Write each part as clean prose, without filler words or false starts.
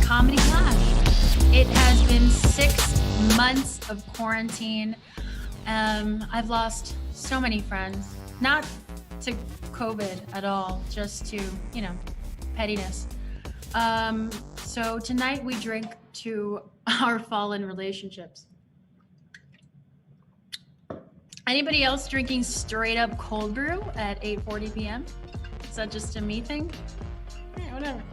Comedy Clash. It has been 6 months of quarantine. I've lost so many friends, not to COVID at all, just to, pettiness. So tonight we drink to our fallen relationships. Anybody else drinking straight up cold brew at 8:40 p.m.? Is that just a me thing? Yeah, whatever.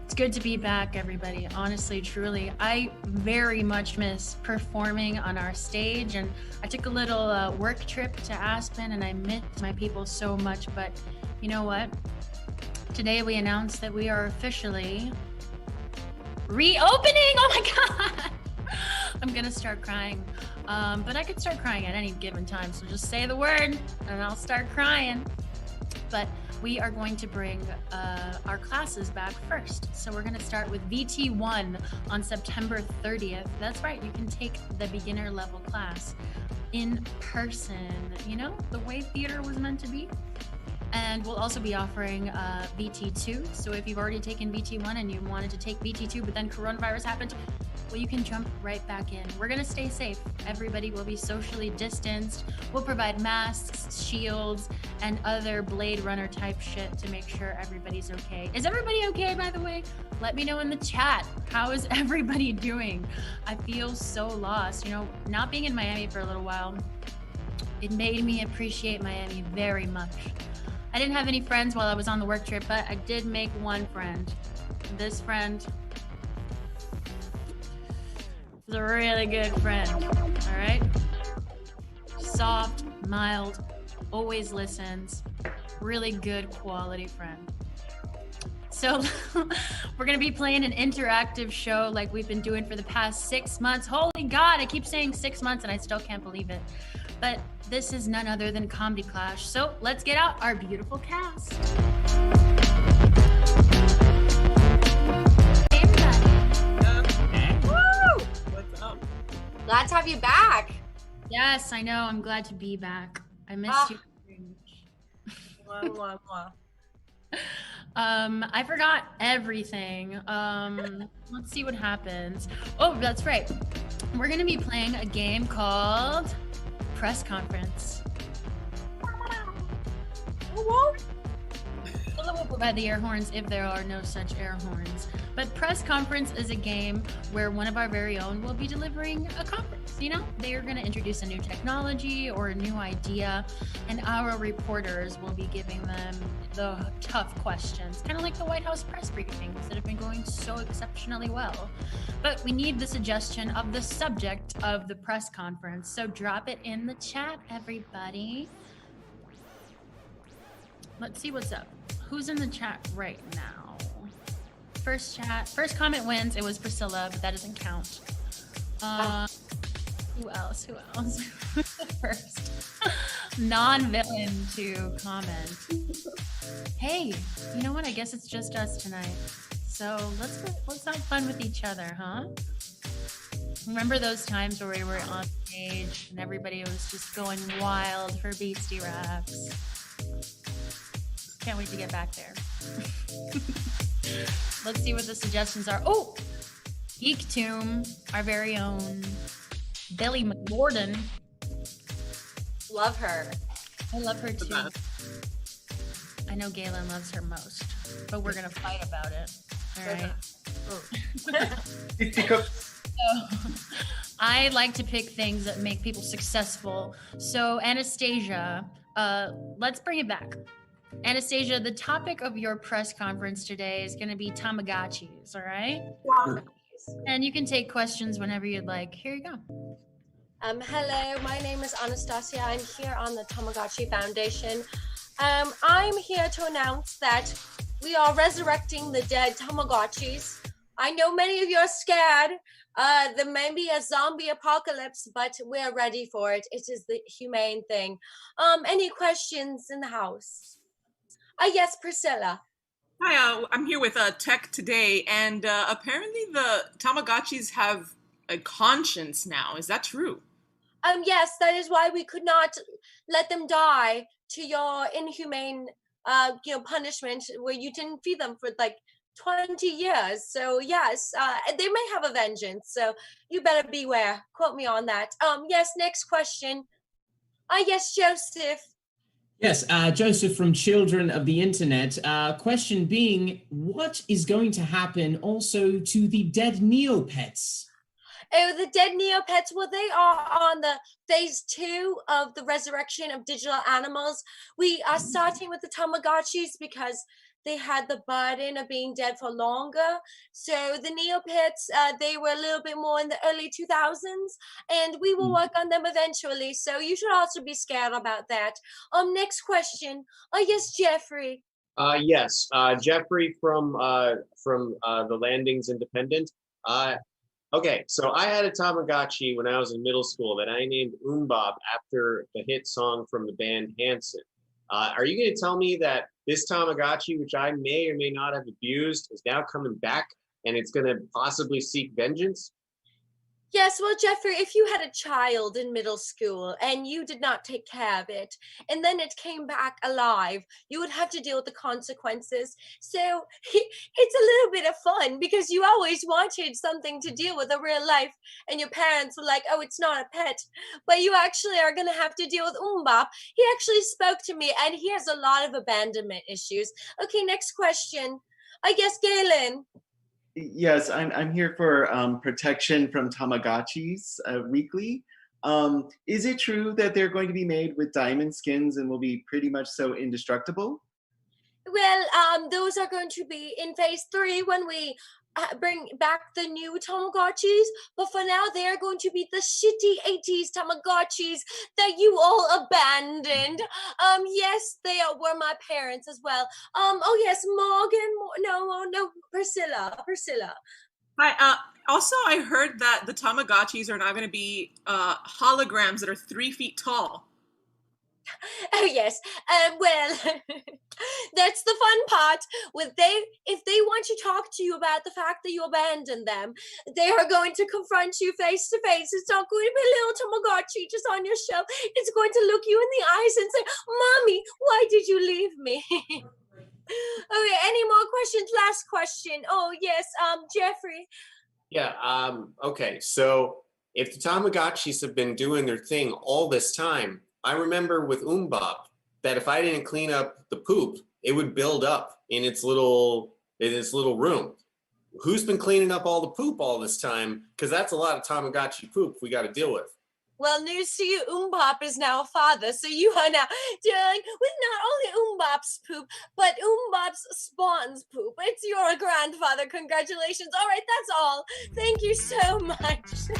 It's good to be back, everybody. Honestly, truly, I very much miss performing on our stage, and I took a little work trip to Aspen, and I miss my people so much. But you know what? Today we announced that we are officially reopening. Oh my God! I'm gonna start crying, but I could start crying at any given time. So just say the word, and I'll start crying. But we are going to bring our classes back first. So we're gonna start with VT1 on September 30th. That's right, you can take the beginner level class in person, the way theater was meant to be. And we'll also be offering VT2. So if you've already taken VT1 and you wanted to take VT2, but then coronavirus happened, well, you can jump right back in. We're gonna stay safe. Everybody will be socially distanced. We'll provide masks, shields, and other Blade Runner type shit to make sure everybody's okay. Is everybody okay, by the way? Let me know in the chat. How is everybody doing? I feel so lost. Not being in Miami for a little while, it made me appreciate Miami very much. I didn't have any friends while I was on the work trip, but I did make one friend. This friend is a really good friend, all right? Soft, mild, always listens, really good quality friend. So we're gonna be playing an interactive show like we've been doing for the past 6 months. Holy God, I keep saying 6 months and I still can't believe it. But this is none other than Comedy Clash. So let's get out our beautiful cast. Glad to have you back. Yes, I know. I'm glad to be back. I missed you very much. I forgot everything. Let's see what happens. Oh, that's right. We're going to be playing a game called Press Conference. We'll provide the air horns if there are no such air horns. But Press Conference is a game where one of our very own will be delivering a conference. They are going to introduce a new technology or a new idea, and our reporters will be giving them the tough questions, kind of like the White House press briefings that have been going so exceptionally well. But we need the suggestion of the subject of the press conference, so drop it in the chat, everybody. Let's see what's up. Who's in the chat right now? First comment wins. It was Priscilla, but that doesn't count. Who else? Who's the first non-villain to comment? Hey, you know what? I guess it's just us tonight. So let's have fun with each other, huh? Remember those times where we were on stage and everybody was just going wild for Beastie Raps? Can't wait to get back there. Let's see what the suggestions are. Oh, Geek Tomb, our very own Billy McGordon. Love her. I love her too. I know Galen loves her most, but we're gonna fight about it. All right. So, I like to pick things that make people successful. So Anastasia, let's bring it back. Anastasia, the topic of your press conference today is going to be Tamagotchis, all right? Wow. And you can take questions whenever you'd like. Here you go. Hello, my name is Anastasia. I'm here on the Tamagotchi Foundation. I'm here to announce that we are resurrecting the dead Tamagotchis. I know many of you are scared. There may be a zombie apocalypse, but we're ready for it. It is the humane thing. Any questions in the house? Yes, Priscilla. Hi, I'm here with Tech Today, and apparently the Tamagotchis have a conscience now. Is that true? Yes, that is why we could not let them die to your inhumane punishment where you didn't feed them for like 20 years. So yes, they may have a vengeance. So you better beware. Quote me on that. Yes, next question. Yes, Joseph. Yes, Joseph from Children of the Internet. Question being, what is going to happen also to the dead Neopets? Oh, the dead Neopets. Well, they are on the phase 2 of the resurrection of digital animals. We are starting with the Tamagotchis because they had the burden of being dead for longer. So the Neopets, they were a little bit more in the early 2000s, and we will work on them eventually. So you should also be scared about that. Next question. Yes, Jeffrey. Yes, Jeffrey from the Landings Independent. Okay, so I had a Tamagotchi when I was in middle school that I named Umbop after the hit song from the band Hanson. Are you going to tell me that this Tamagotchi, which I may or may not have abused, is now coming back and it's going to possibly seek vengeance? Yes, well, Jeffrey, if you had a child in middle school and you did not take care of it, and then it came back alive, you would have to deal with the consequences. So it's a little bit of fun because you always wanted something to deal with in real life, and your parents were like, oh, it's not a pet. But you actually are going to have to deal with Umbop. He actually spoke to me, and he has a lot of abandonment issues. Okay, next question. I guess Galen. Yes, I'm here for protection from Tamagotchis weekly. Is it true that they're going to be made with diamond skins and will be pretty much so indestructible? Well, those are going to be in phase 3 when we bring back the new Tamagotchis. But for now, they are going to be the shitty 80s Tamagotchis that you all abandoned. Yes, they were my parents as well. Oh yes, Morgan. No, Priscilla. Hi. Also, I heard that the Tamagotchis are now going to be holograms that are 3 feet tall. Oh yes. Well, that's the fun part. If they want to talk to you about the fact that you abandoned them, they are going to confront you face to face. It's not going to be a little Tamagotchi just on your shelf. It's going to look you in the eyes and say, "Mommy, why did you leave me?" Okay. Any more questions? Last question. Oh yes. Jeffrey. Yeah, okay, so if the Tamagotchis have been doing their thing all this time, I remember with Umbop that if I didn't clean up the poop, it would build up in its little room. Who's been cleaning up all the poop all this time? Because that's a lot of Tamagotchi poop we got to deal with. Well, news to you, Umbop is now a father, so you are now dealing with not only Umbop's poop, but Umbop's spawn's poop. It's your grandfather. Congratulations. All right, that's all. Thank you so much.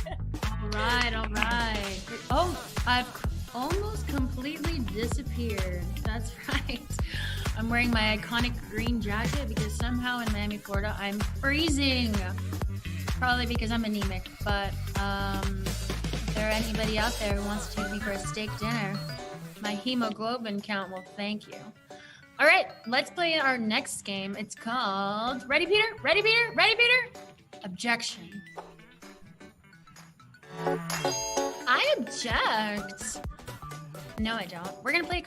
All right. Oh, I've almost completely disappeared. That's right. I'm wearing my iconic green jacket because somehow in Miami, Florida, I'm freezing. Probably because I'm anemic, but if there anybody out there who wants to take me for a steak dinner, my hemoglobin count will thank you. All right, let's play our next game. It's called Ready, Peter? Ready, Peter? Ready, Peter? Objection. I object. No, I don't. We're gonna play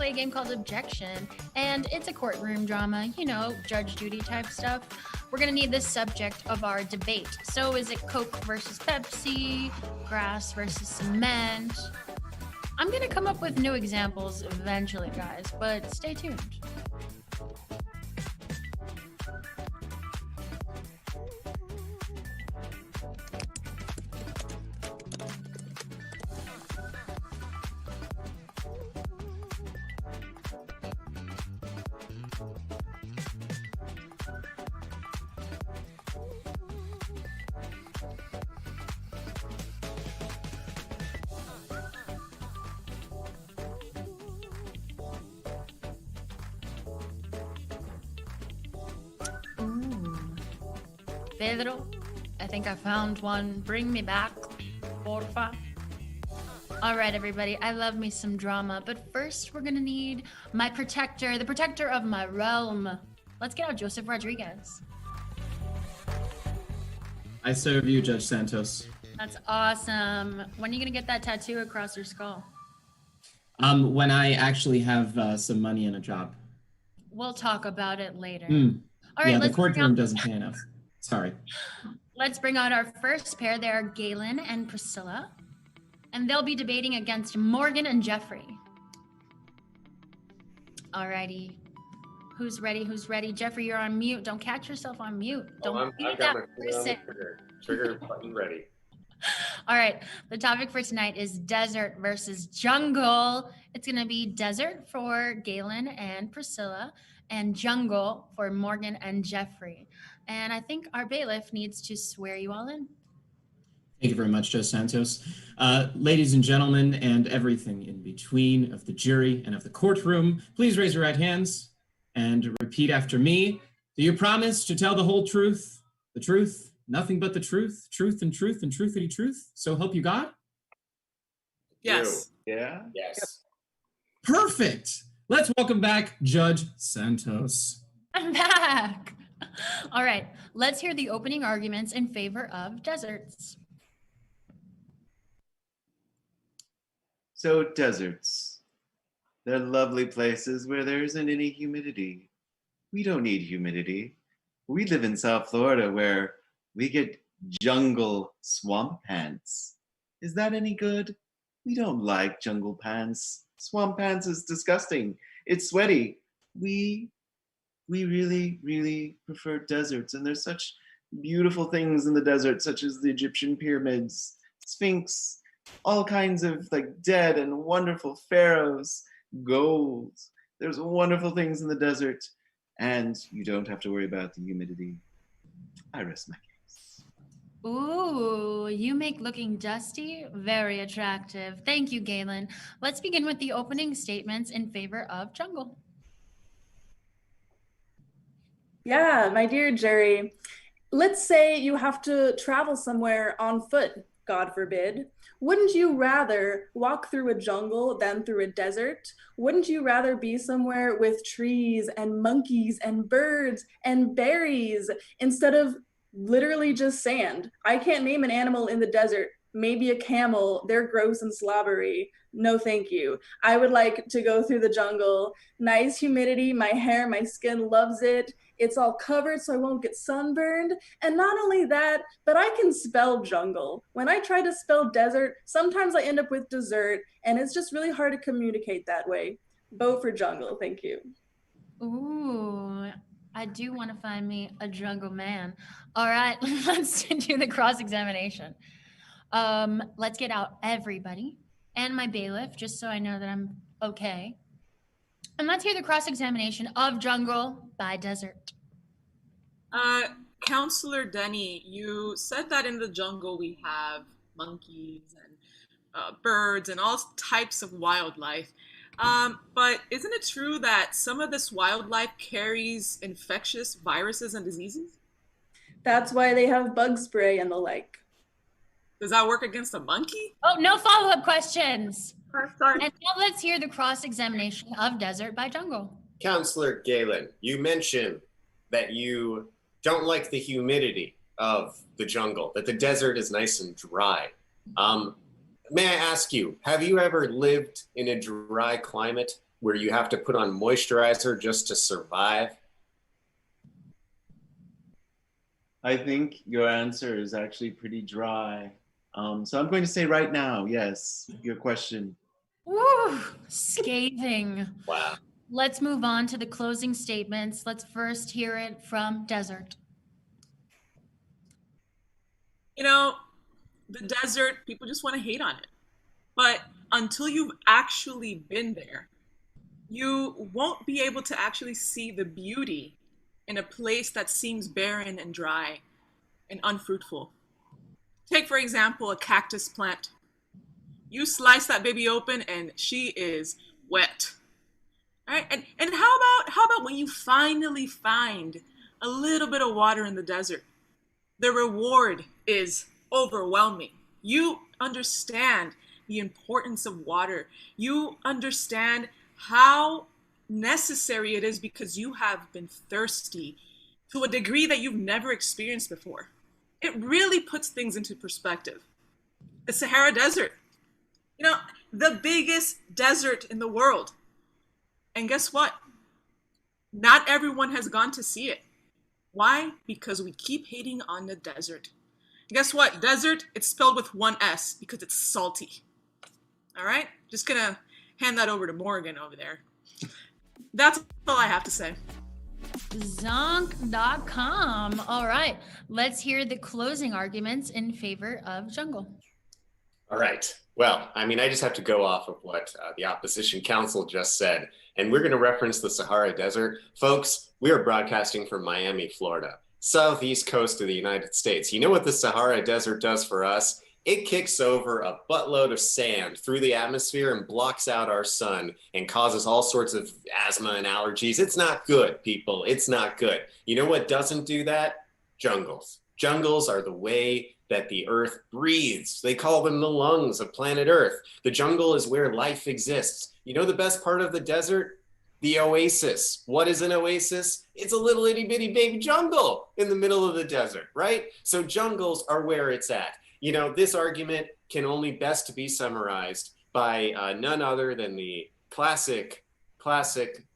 a game called Objection, and it's a courtroom drama, Judge Judy type stuff. We're gonna need the subject of our debate. So is it Coke versus Pepsi, grass versus cement? I'm gonna come up with new examples eventually, guys, but stay tuned. Pedro, I think I found one. Bring me back, porfa. All right, everybody, I love me some drama, but first we're gonna need my protector, the protector of my realm. Let's get out Joseph Rodriguez. I serve you, Judge Santos. That's awesome. When are you gonna get that tattoo across your skull? When I actually have some money and a job. We'll talk about it later. All Yeah, right, the courtroom doesn't pay enough. Sorry. let's bring out our first pair. They are Galen and Priscilla, and they'll be debating against Morgan and Jeffrey. Alrighty. Who's ready? Who's ready? Jeffrey, you're on mute. Don't catch yourself on mute. Don't I've got my finger on the trigger button ready. All right. The topic for tonight is desert versus jungle. It's going to be desert for Galen and Priscilla, and jungle for Morgan and Jeffrey. And I think our bailiff needs to swear you all in. Thank you very much, Joe Santos. Ladies and gentlemen, and everything in between of the jury and of the courtroom, please raise your right hands and repeat after me. Do you promise to tell the whole truth, the truth, nothing but the truth, truth and truthity truth? So help you God? Yes. Yeah? Yes. Perfect. Let's welcome back Judge Santos. I'm back. All right. Let's hear the opening arguments in favor of deserts. So deserts, they're lovely places where there isn't any humidity. We don't need humidity. We live in South Florida where we get jungle swamp pants. Is that any good? We don't like jungle pants. Swamp pants is disgusting. It's sweaty. We really, really prefer deserts, and there's such beautiful things in the desert, such as the Egyptian pyramids, Sphinx, all kinds of like dead and wonderful pharaohs, gold. There's wonderful things in the desert, and you don't have to worry about the humidity. I rest my case. Ooh, you make looking dusty very attractive. Thank you, Galen. Let's begin with the opening statements in favor of jungle. Yeah, my dear jury, let's say you have to travel somewhere on foot, God forbid. Wouldn't you rather walk through a jungle than through a desert? Wouldn't you rather be somewhere with trees and monkeys and birds and berries instead of literally just sand? I can't name an animal in the desert. Maybe a camel. They're gross and slobbery. No, thank you. I would like to go through the jungle. Nice humidity. My hair, my skin loves it. It's all covered so I won't get sunburned. And not only that, but I can spell jungle. When I try to spell desert, sometimes I end up with dessert, and it's just really hard to communicate that way. Vote for jungle. Thank you. Ooh, I do want to find me a jungle man. All right, let's do the cross-examination. Let's get out everybody and my bailiff, just so I know that I'm okay. And let's hear the cross-examination of jungle by desert. Counselor Denny, you said that in the jungle we have monkeys and birds and all types of wildlife. But isn't it true that some of this wildlife carries infectious viruses and diseases? That's why they have bug spray and the like. Does that work against a monkey? Oh, no follow-up questions. Sorry. And now let's hear the cross-examination of desert by jungle. Counselor Galen, you mentioned that you don't like the humidity of the jungle, that the desert is nice and dry. May I ask you, have you ever lived in a dry climate where you have to put on moisturizer just to survive? I think your answer is actually pretty dry. So I'm going to say right now, yes, your question. Woo, scathing. Wow. Let's move on to the closing statements. Let's first hear it from desert. You know, the desert, people just want to hate on it. But until you've actually been there, you won't be able to actually see the beauty in a place that seems barren and dry and unfruitful. Take, for example, a cactus plant. You slice that baby open and she is wet. All right? And how about when you finally find a little bit of water in the desert? The reward is overwhelming. You understand the importance of water. You understand how necessary it is because you have been thirsty to a degree that you've never experienced before. It really puts things into perspective. The Sahara Desert, you know, the biggest desert in the world. And guess what? not everyone has gone to see it. Why? Because we keep hating on the desert. And guess what? Desert, it's spelled with one S because it's salty. All right? Just gonna hand that over to Morgan over there. That's all I have to say. Zonk.com. All right, let's hear the closing arguments in favor of jungle. All right. Well, I mean, I just have to go off of what the opposition counsel just said, and we're going to reference the Sahara Desert. Folks, we are broadcasting from Miami, Florida, southeast coast of the United States. You know what the Sahara Desert does for us? It kicks over a buttload of sand through the atmosphere and blocks out our sun and causes all sorts of asthma and allergies. It's not good, people. It's not good. You know what doesn't do that? Jungles. Jungles are the way that the earth breathes. They call them the lungs of planet Earth. The jungle is where life exists. You know the best part of the desert? The oasis. What is an oasis? It's a little itty bitty baby jungle in the middle of the desert, right? So jungles are where it's at. You know, this argument can only best be summarized by none other than the classic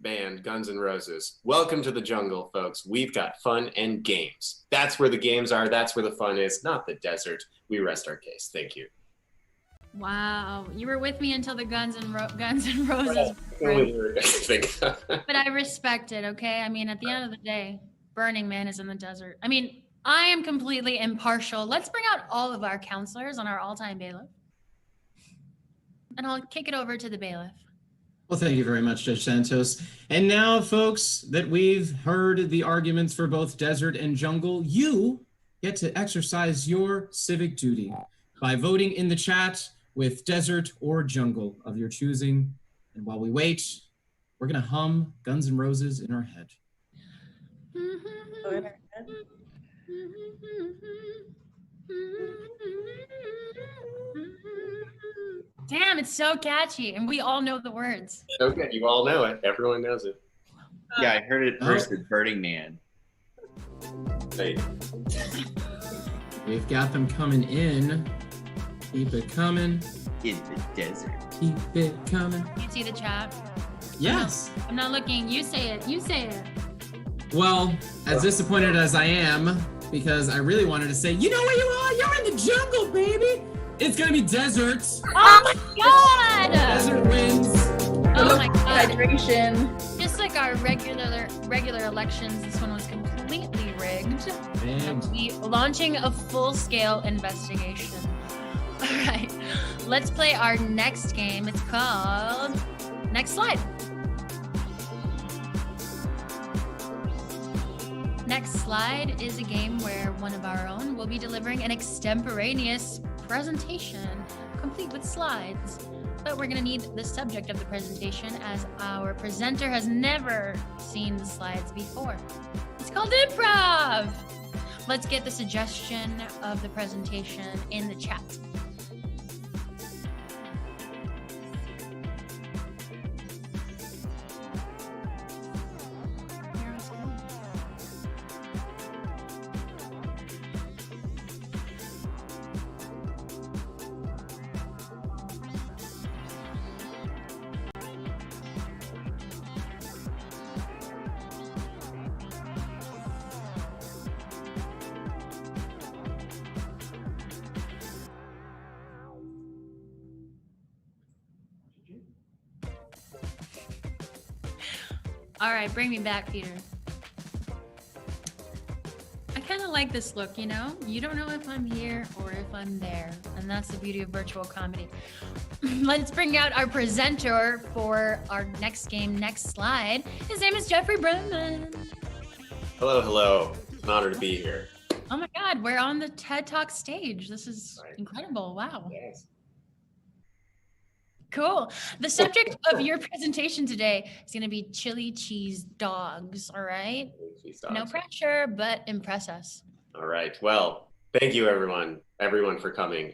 band Guns N' Roses. Welcome to the jungle, folks. We've got fun and games. That's where the games are. That's where the fun is, not the desert. We rest our case. Thank you. Wow, you were with me until the Guns N' Roses. But I respect it, okay? I mean, at the end of the day, Burning Man is in the desert. I mean, I am completely impartial. Let's bring out all of our counselors on our all-time bailiff. And I'll kick it over to the bailiff. Well, thank you very much, Judge Santos. And now, folks, that we've heard the arguments for both desert and jungle, you get to exercise your civic duty by voting in the chat with desert or jungle of your choosing. And while we wait, we're going to hum Guns N' Roses in our head. Damn, it's so catchy, and we all know the words. Okay, you all know it. Everyone knows it. Yeah, I heard it first with Burning Man. Hey. We've got them coming in. Keep it coming. In the desert. Keep it coming. You see the chat? Yes. I'm not looking. You say it. You say it. Well, as disappointed as I am, because I really wanted to say, you know where you are? You're in the jungle, baby. It's gonna be desert. Oh my god! Desert wins. Oh my god! Hydration. Just like our regular elections, this one was completely rigged. And We launching a full-scale investigation. All right, let's play our next game. It's called Next Slide. Next Slide is a game where one of our own will be delivering an extemporaneous presentation complete with slides. But we're going to need the subject of the presentation as our presenter has never seen the slides before. It's called improv. Let's get the suggestion of the presentation in the chat. All right, bring me back, Peter. I kind of like this look, you know? You don't know if I'm here or if I'm there. And that's the beauty of virtual comedy. Let's bring out our presenter for our next game, Next Slide. His name is Jeffrey Brennan. Hello, hello. It's an honor to be here. Oh my God, we're on the TED Talk stage. This is incredible. Wow. Yes. Cool. The subject of your presentation today is going to be chili cheese dogs. All right. No pressure, but impress us. All right. Well, thank you, everyone for coming.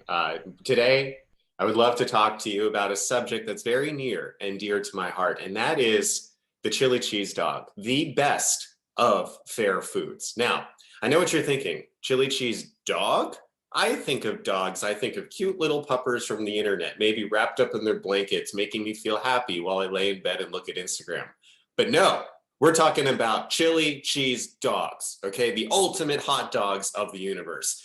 Today, I would love to talk to you about a subject that's very near and dear to my heart, and that is the chili cheese dog, the best of fair foods. Now, I know what you're thinking. Chili cheese dog? I think of dogs. I think of cute little puppers from the internet, maybe wrapped up in their blankets, making me feel happy while I lay in bed and look at Instagram. But no, We're talking about chili cheese dogs, okay? The ultimate hot dogs of the universe.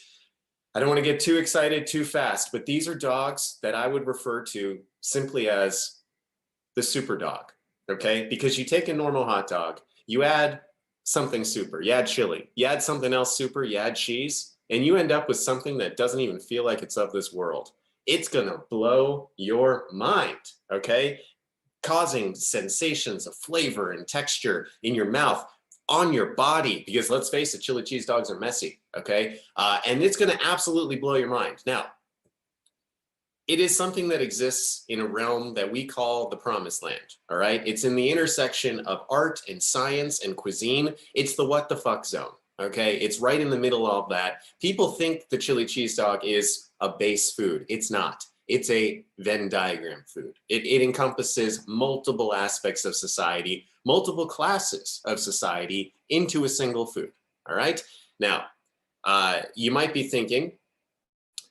I don't want to get too excited too fast, but these are dogs that I would refer to simply as the super dog, okay? Because you take a normal hot dog, you add something super, you add chili, you add something else super, you add cheese, and you end up with something that doesn't even feel like it's of this world. It's gonna blow your mind, okay? Causing sensations of flavor and texture in your mouth, on your body, because let's face it, chili cheese dogs are messy, okay? And it's gonna absolutely blow your mind. Now, it is something that exists in a realm that we call the promised land, all right? It's in the intersection of art and science and cuisine. It's the what the fuck zone, okay? It's right in the middle of that. People think the chili cheese dog is a base food. It's not. It's a Venn diagram food. It encompasses multiple aspects of society, multiple classes of society into a single food, all right? Now, you might be thinking,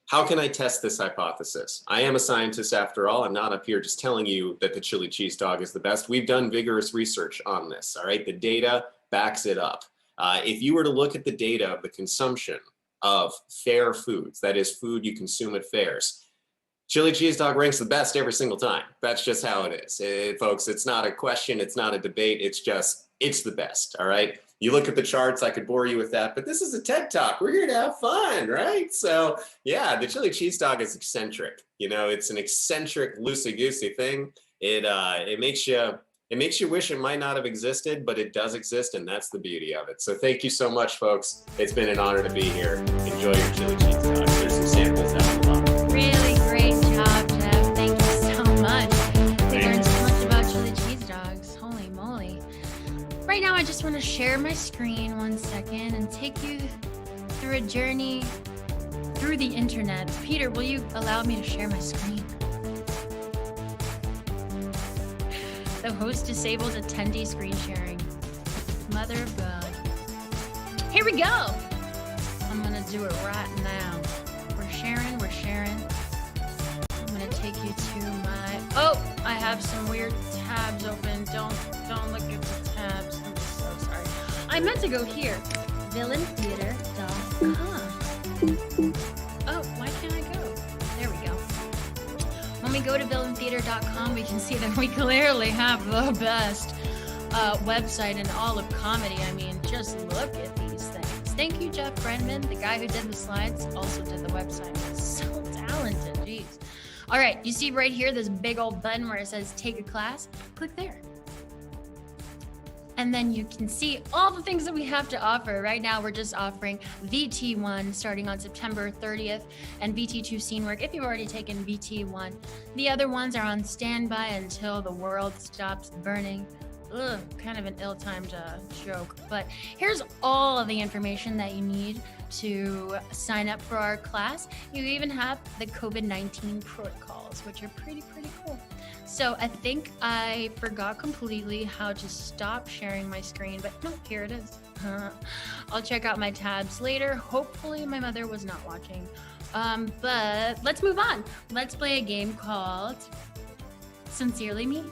how can I test this hypothesis? I am a scientist after all. I'm not up here just telling you that the chili cheese dog is the best. We've done vigorous research on this, all right? The data backs it up. If you were to look at the data of the consumption of fair foods, that is food you consume at fairs, chili cheese dog ranks the best every single time. That's just how it is. Folks, it's not a question, it's not a debate, it's the best, all right? You look at the charts, I could bore you with that, but this is a TED Talk. We're here to have fun, right? So yeah, the chili cheese dog is eccentric. You know, it's an eccentric, loosey-goosey thing. It makes you wish it might not have existed, but it does exist, and that's the beauty of it. So thank you so much, folks. It's been an honor to be here. Enjoy your chili cheese dog. There's some samples out below. Really great job, Jeff. Thank you so much. We learned so much about chili cheese dogs. Holy moly. Right now, I just want to share my screen 1 second and take you through a journey through the internet. Peter, will you allow me to share my screen? The host disabled attendee screen sharing. Mother of God. Here we go. I'm gonna do it right now. We're sharing. I'm gonna take you to my, I have some weird tabs open. Don't look at the tabs. I'm so sorry. I meant to go here. villaintheater.com. Oh, why can't I go? There we go. When we go to villaintheater.com, we can see that we clearly have the best website in all of comedy. I mean, just look at these things. Thank you, Jeff Brenman, the guy who did the slides, also did the website. He's so talented, jeez. All right, you see right here this big old button where it says take a class? Click there. And then you can see all the things that we have to offer. Right now, we're just offering VT1 starting on September 30th and VT2 scene work if you've already taken VT1. The other ones are on standby until the world stops burning. Ugh, kind of an ill-timed joke. But here's all of the information that you need to sign up for our class. You even have the COVID-19 protocols, which are pretty cool. So I think I forgot completely how to stop sharing my screen, but no, here it is. I'll check out my tabs later. Hopefully my mother was not watching. But let's move on. Let's play a game called Sincerely Me.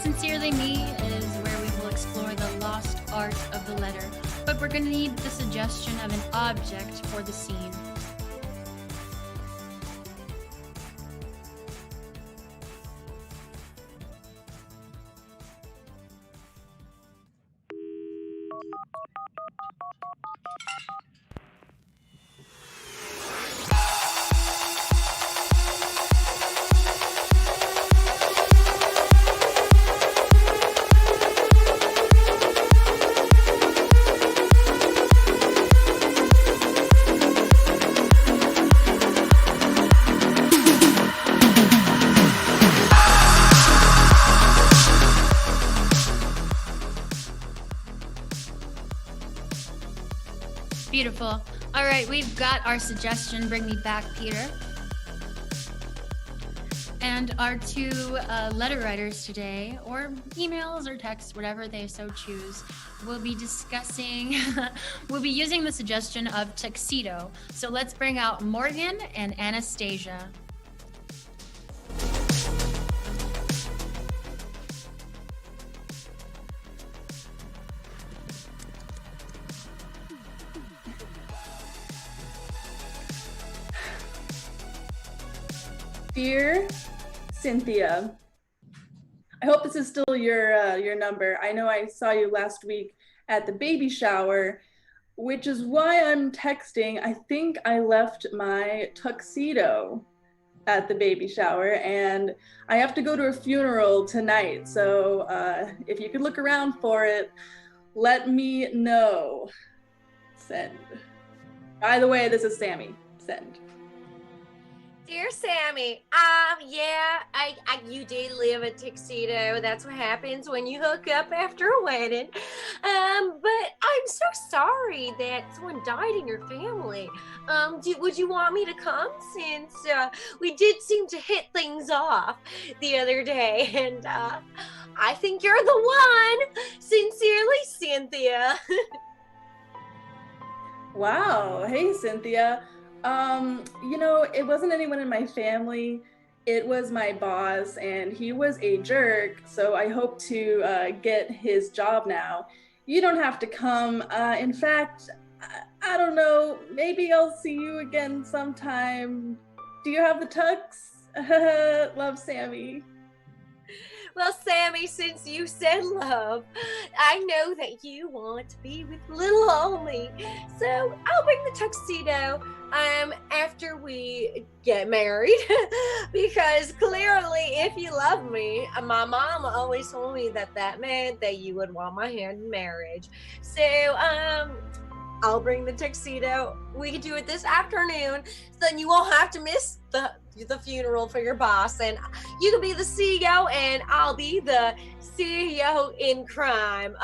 Sincerely Me is where we will explore the lost art of the letter, but we're going to need the suggestion of an object for the scene. Beautiful. All right, we've got our suggestion. Bring me back, Peter. And our two letter writers today, or emails or texts, whatever they so choose, will be discussing, we'll be using the suggestion of tuxedo. So let's bring out Morgan and Anastasia. Dear Cynthia, I hope this is still your number. I know I saw you last week at the baby shower, which is why I'm texting. I think I left my tuxedo at the baby shower, and I have to go to a funeral tonight. So if you could look around for it, let me know. Send. By the way, this is Sammy. Send. Dear Sammy, you did live a tuxedo. That's what happens when you hook up after a wedding. But I'm so sorry that someone died in your family. Would you want me to come, since we did seem to hit things off the other day, and I think you're the one. Sincerely, Cynthia. Wow. Hey, Cynthia. You know, it wasn't anyone in my family. It was my boss, and he was a jerk. So I hope to get his job now. You don't have to come. In fact, I don't know. Maybe I'll see you again sometime. Do you have the tux? Love, Sammy. Well, Sammy, since you said love, I know that you want to be with little old me. So I'll bring the tuxedo after we get married, because clearly, if you love me, my mom always told me that meant that you would want my hand in marriage. So I'll bring the tuxedo. We could do it this afternoon, so then you won't have to miss the funeral for your boss, and you can be the CEO and I'll be the CEO in crime.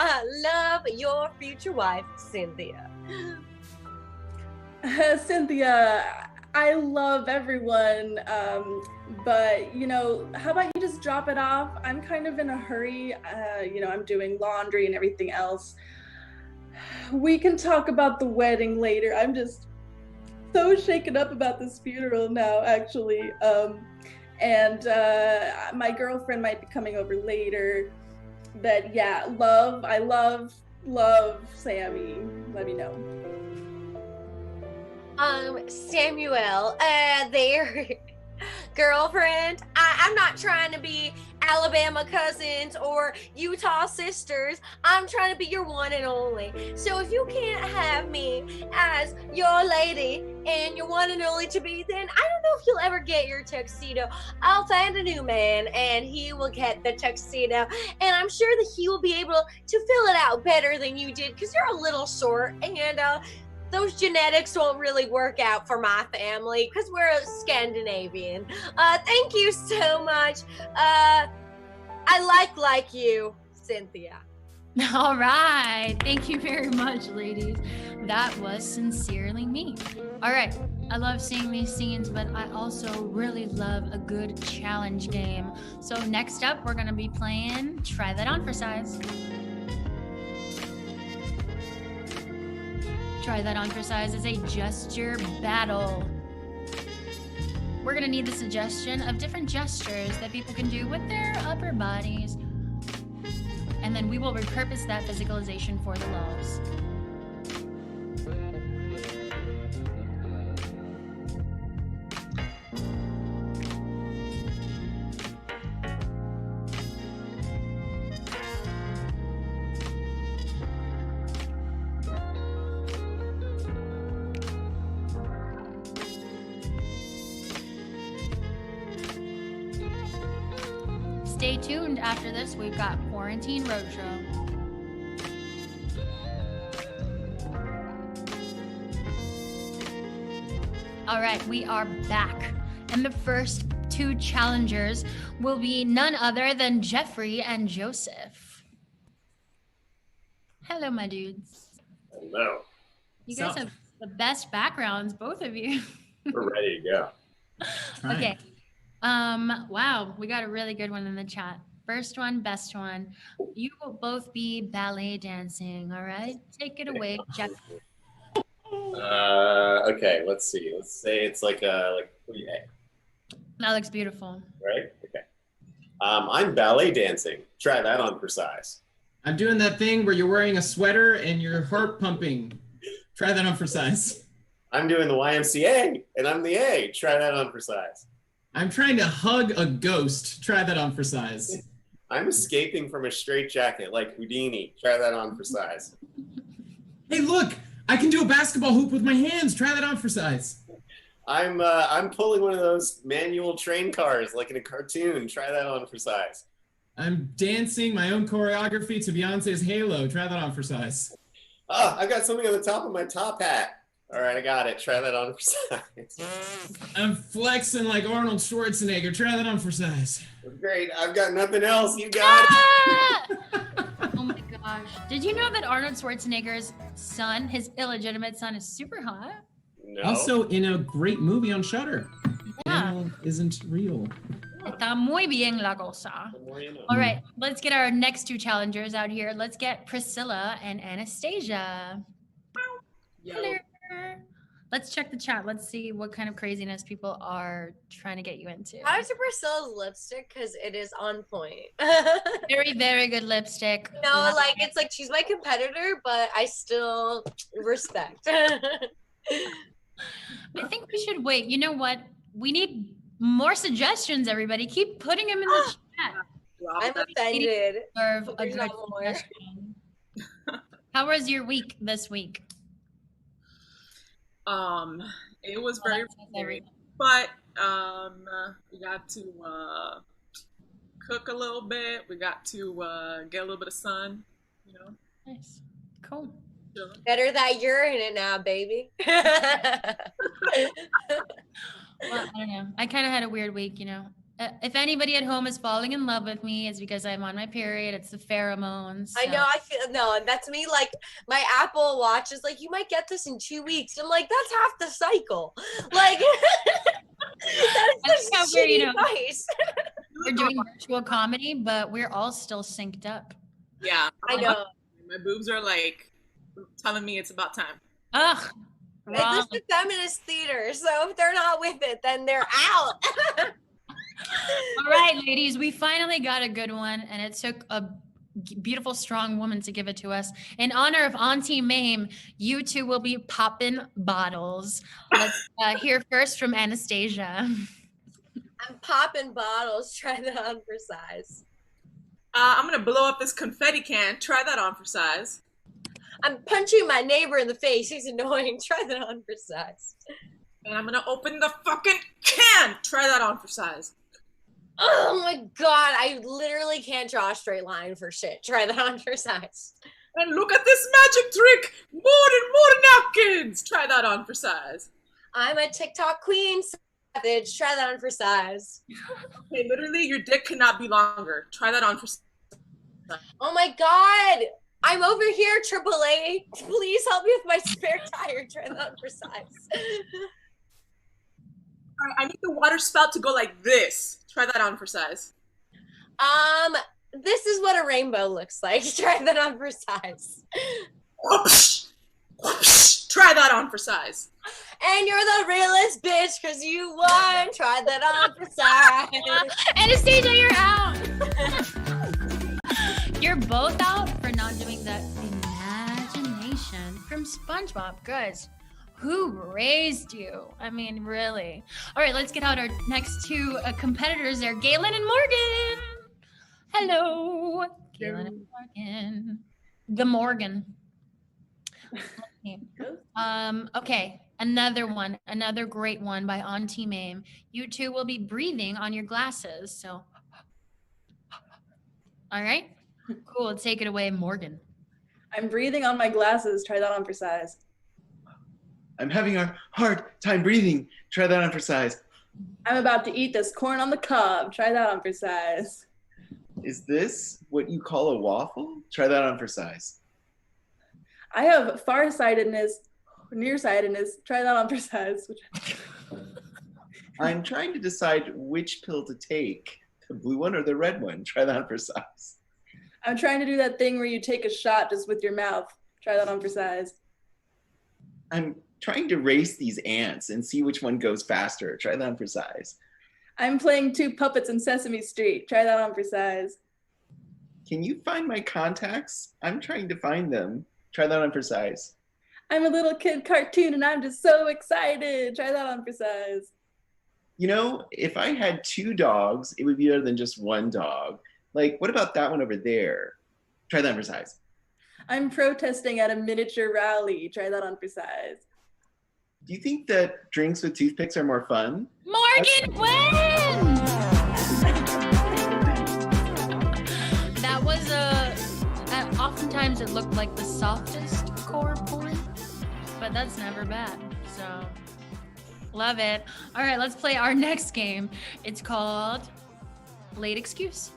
Love, your future wife, Cynthia. Cynthia, I love everyone, but you know, how about you just drop it off? I'm kind of in a hurry. You know, I'm doing laundry and everything else. We can talk about the wedding later. I'm just so shaken up about this funeral now, actually. And my girlfriend might be coming over later. But yeah, I love Sammy. Let me know. Samuel, their girlfriend. I'm not trying to be Alabama cousins or Utah sisters. I'm trying to be your one and only. So if you can't have me as your lady and your one and only to be, then I don't know if you'll ever get your tuxedo. I'll find a new man and he will get the tuxedo. And I'm sure that he will be able to fill it out better than you did, because you're a little short, and those genetics won't really work out for my family because we're a Scandinavian. Thank you so much. I like you, Cynthia. All right. Thank you very much, ladies. That was sincerely me. All right. I love seeing these scenes, but I also really love a good challenge game. So next up, we're going to be playing Try That On for Size. Try That On for Size is a gesture battle. We're gonna need the suggestion of different gestures that people can do with their upper bodies. And then we will repurpose that physicalization for the lulz. Stay tuned. After this, we've got Quarantine Roadshow. All right, we are back. And the first two challengers will be none other than Jeffrey and Joseph. Hello, my dudes. Hello. You guys have the best backgrounds, both of you. We're ready to go. Okay. Wow, we got a really good one in the chat. First one, best one. You will both be ballet dancing, all right? Take it away, Jeff. Okay, let's see. Let's say it's like plie, That looks beautiful. right? Okay. I'm ballet dancing. Try that on for size. I'm doing that thing where you're wearing a sweater and your heart pumping. Try that on for size. I'm doing the YMCA, and I'm the A. Try that on for size. I'm trying to hug a ghost. Try that on for size. I'm escaping from a straitjacket like Houdini. Try that on for size. Hey, look! I can do a basketball hoop with my hands. Try that on for size. I'm pulling one of those manual train cars like in a cartoon. Try that on for size. I'm dancing my own choreography to Beyonce's Halo. Try that on for size. Oh, I got something on the top of my top hat. All right, I got it. Try that on for size. I'm flexing like Arnold Schwarzenegger. Try that on for size. Great. I've got nothing else. You got it. Oh my gosh. Did you know that Arnold Schwarzenegger's son, his illegitimate son, is super hot? No. Also in a great movie on Shudder. Yeah. Animal isn't real. Está muy bien la cosa. The more you know. All right, let's get our next two challengers out here. Let's get Priscilla and Anastasia. Yo. Hello. Let's check the chat. Let's see what kind of craziness people are trying to get you into. How's Priscilla's lipstick? Because it is on point. Very, very good lipstick. No, like it's like she's my competitor, but I still respect. I think we should wait. You know what? We need more suggestions, everybody. Keep putting them in the chat. I'm offended. Serve a There's good no more. suggestion. How was your week this week? It was Oh, very that says weird, everything. but we got to cook a little bit. We got to get a little bit of sun, you know. Nice. Cool. chilling. Better that you're in it now, baby. Well, I don't know. I kind of had a weird week, you know. If anybody at home is falling in love with me, it's because I'm on my period. It's the pheromones. I know. I feel no, and that's me. Like my Apple Watch is like, you might get this in 2 weeks. I'm like, that's half the cycle. Like I that's like how just we're, you shitty know, advice. We're doing virtual comedy, but we're all still synced up. Yeah, I know. my boobs are like telling me it's about time. Ugh. This Wrong. is the feminist theater, so if they're not with it, then they're out. All right, ladies, we finally got a good one, and it took a beautiful, strong woman to give it to us. In honor of Auntie Mame, you two will be popping bottles. Let's hear first from Anastasia. I'm popping bottles. Try that on for size. I'm gonna blow up this confetti can. Try that on for size. I'm punching my neighbor in the face. He's annoying. Try that on for size. And I'm gonna open the fucking can. Try that on for size. Oh my god, I literally can't draw a straight line for shit. Try that on for size. And look at this magic trick. More napkins. Try that on for size. I'm a TikTok queen. Savage. Try that on for size. Okay, literally, your dick cannot be longer. Try that on for size. Oh my god. I'm over here, AAA. Please help me with my spare tire. Try that on for size. I need the water spout to go like this. Try that on for size. This is what a rainbow looks like. Try that on for size. Whoosh, whoosh. Try that on for size. And you're the realest bitch because you won. Try that on for size. Anastasia, you're out. You're both out for not doing the imagination from SpongeBob. Guys, who raised you? I mean, really. All right, let's get out our next two competitors there, Galen and Morgan. Hello, Galen and Morgan. The Morgan. Okay, another great one by Auntie Mame. You two will be breathing on your glasses, so. All right, cool. Take it away, Morgan. I'm breathing on my glasses. Try that on for size. I'm having a hard time breathing. Try that on for size. I'm about to eat this corn on the cob. Try that on for size. Is this what you call a waffle? Try that on for size. I have farsightedness, nearsightedness. Try that on for size. I'm trying to decide which pill to take, the blue one or the red one. Try that on for size. I'm trying to do that thing where you take a shot just with your mouth. Try that on for size. I'm trying to race these ants and see which one goes faster. Try that on for size. I'm playing two puppets in Sesame Street. Try that on for size. Can you find my contacts? I'm trying to find them. Try that on for size. I'm a little kid cartoon and I'm just so excited. Try that on for size. You know, if I had 2 dogs, it would be better than just 1 dog. Like, what about that one over there? Try that on for size. I'm protesting at a miniature rally. Try that on for size. Do you think that drinks with toothpicks are more fun? Morgan wins! That was oftentimes it looked like the softest core porn, but that's never bad. So, love it. All right, let's play our next game. It's called Late Excuse.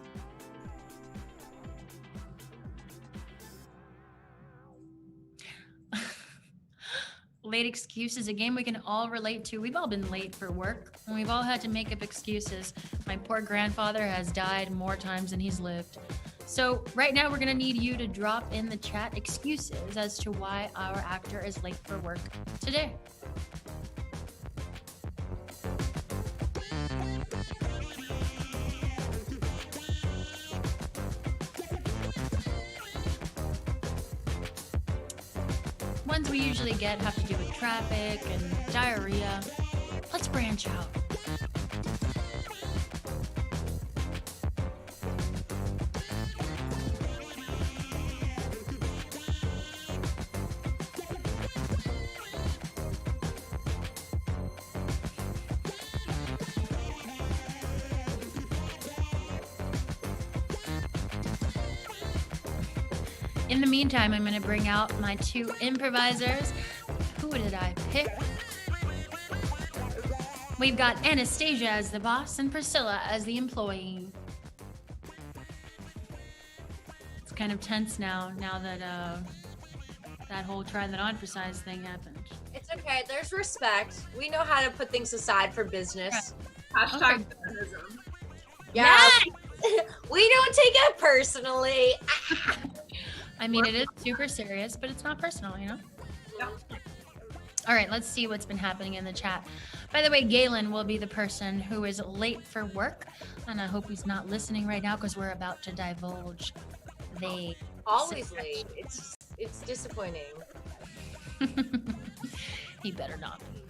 Late Excuse is a game we can all relate to. We've all been late for work, and we've all had to make up excuses. My poor grandfather has died more times than he's lived. So right now we're gonna need you to drop in the chat excuses as to why our actor is late for work today. Ones we usually get have to do with traffic and diarrhea. Let's branch out. In the meantime, I'm going to bring out my 2 improvisers. Who did I pick? We've got Anastasia as the boss and Priscilla as the employee. It's kind of tense now that that whole try that on for size thing happened. It's okay. There's respect. We know how to put things aside for business. Hashtag feminism. Yeah. We don't take it personally. I mean, it is super serious, but it's not personal, you know? Yeah. All right, let's see what's been happening in the chat. By the way, Galen will be the person who is late for work, and I hope he's not listening right now because we're about to divulge the Always secret. late. It's disappointing. He better not be.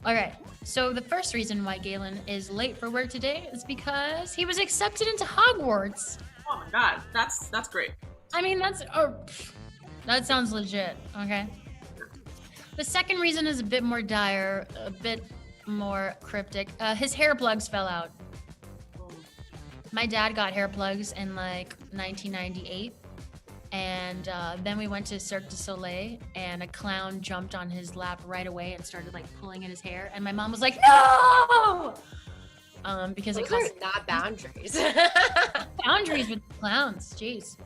All right, so the first reason why Galen is late for work today is because he was accepted into Hogwarts. Oh my god, that's great. I mean, that sounds legit, okay? The second reason is a bit more dire, a bit more cryptic. His hair plugs fell out. My dad got hair plugs in like 1998. And then we went to Cirque du Soleil and a clown jumped on his lap right away and started like pulling at his hair. And my mom was like, no! Because Those it costs are not boundaries. boundaries with clowns. Jeez.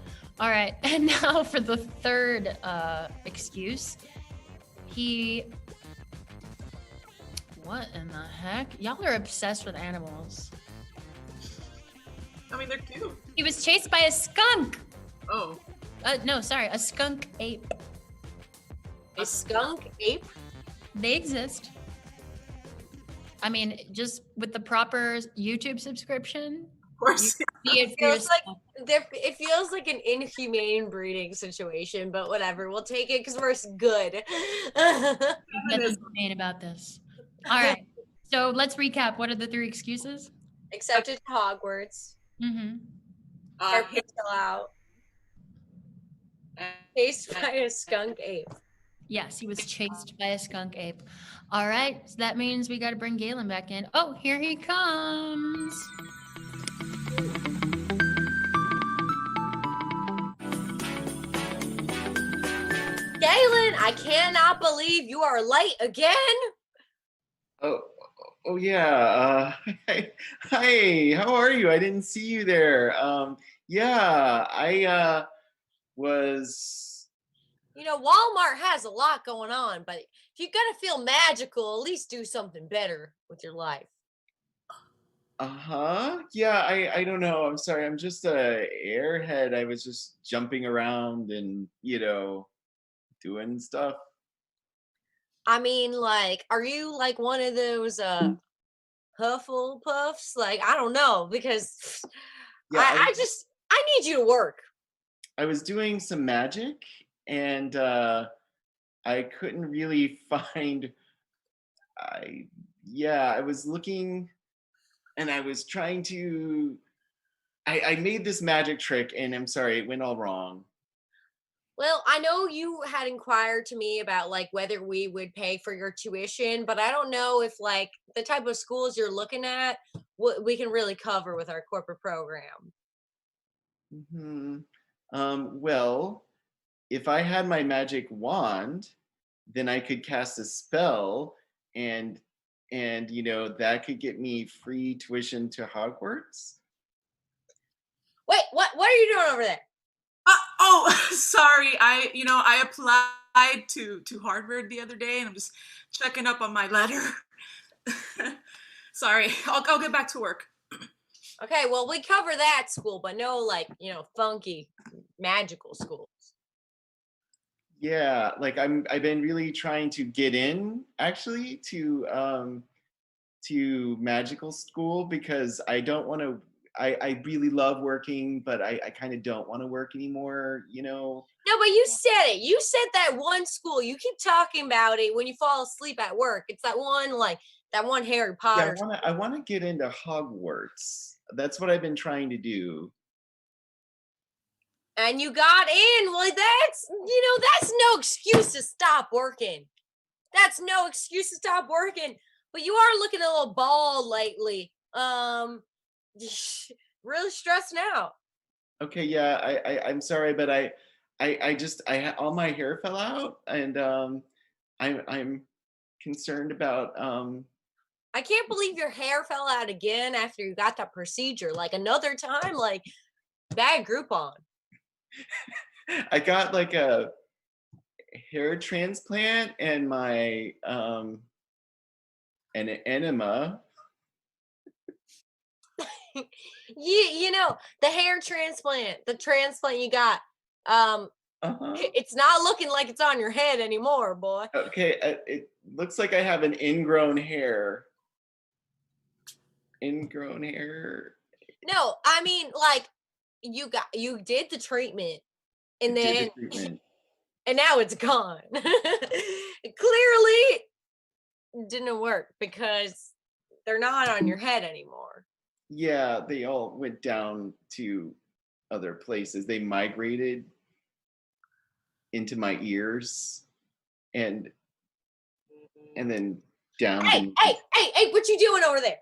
All right. And now for the third excuse. What in the heck? Y'all are obsessed with animals. I mean, they're cute. He was chased by a skunk. Oh. No, sorry, a skunk ape. A skunk ape? They exist. I mean, just with the proper YouTube subscription, Of course. you see it for Feels like yourself. it feels like an inhumane breeding situation, but whatever. We'll take it because we're good. Nothing made about this. All right. So let's recap. What are the 3 excuses? Accepted to Hogwarts. Mm-hmm. Hair fell out. Chased by a skunk ape. Yes, he was chased by a skunk ape. All right. So that means we got to bring Galen back in. Oh, here he comes. Galen, I cannot believe you are late again. Oh yeah. Hi, how are you? I didn't see you there. Yeah, I was. You know, Walmart has a lot going on, but if you're gonna feel magical, at least do something better with your life. Yeah, I don't know. I'm sorry. I'm just a airhead. I was just jumping around and, doing stuff. I mean, like, are you like one of those Hufflepuffs? Like, I don't know, because Yeah, I need you to work. I was doing some magic and I couldn't really find I was looking and I was trying to I made this magic trick and I'm sorry, it went all wrong. Well, I know you had inquired to me about like whether we would pay for your tuition, but I don't know if like the type of schools you're looking at, what we can really cover with our corporate program. Hmm. Well, if I had my magic wand, then I could cast a spell and that could get me free tuition to Hogwarts. Wait, what are you doing over there? Sorry. I applied to Harvard the other day, and I'm just checking up on my letter. Sorry. I'll get back to work. Okay, well, we cover that school, but no, like, funky magical schools. Yeah, like I've been really trying to get in actually to magical school because I don't want to I really love working, but I kind of don't want to work anymore, No, but you said it. You said that one school. You keep talking about it when you fall asleep at work. It's that one Harry Potter. Yeah, I want to get into Hogwarts. That's what I've been trying to do. And you got in. Well, that's no excuse to stop working. That's no excuse to stop working. But you are looking a little bald lately. Really stressing out. Okay, yeah, I'm sorry, but all my hair fell out, and I'm concerned about I can't believe your hair fell out again after you got that procedure. Like another time, like bad Groupon. I got like a hair transplant and my an enema. The hair transplant, the transplant you got. Uh-huh. It's not looking like it's on your head anymore, boy. Okay, it looks like I have an ingrown hair. Ingrown hair. No, I mean like you did the treatment and then and now it's gone. It clearly didn't work because they're not on your head anymore. Yeah, they all went down to other places. They migrated into my ears and then down. Hey, what you doing over there?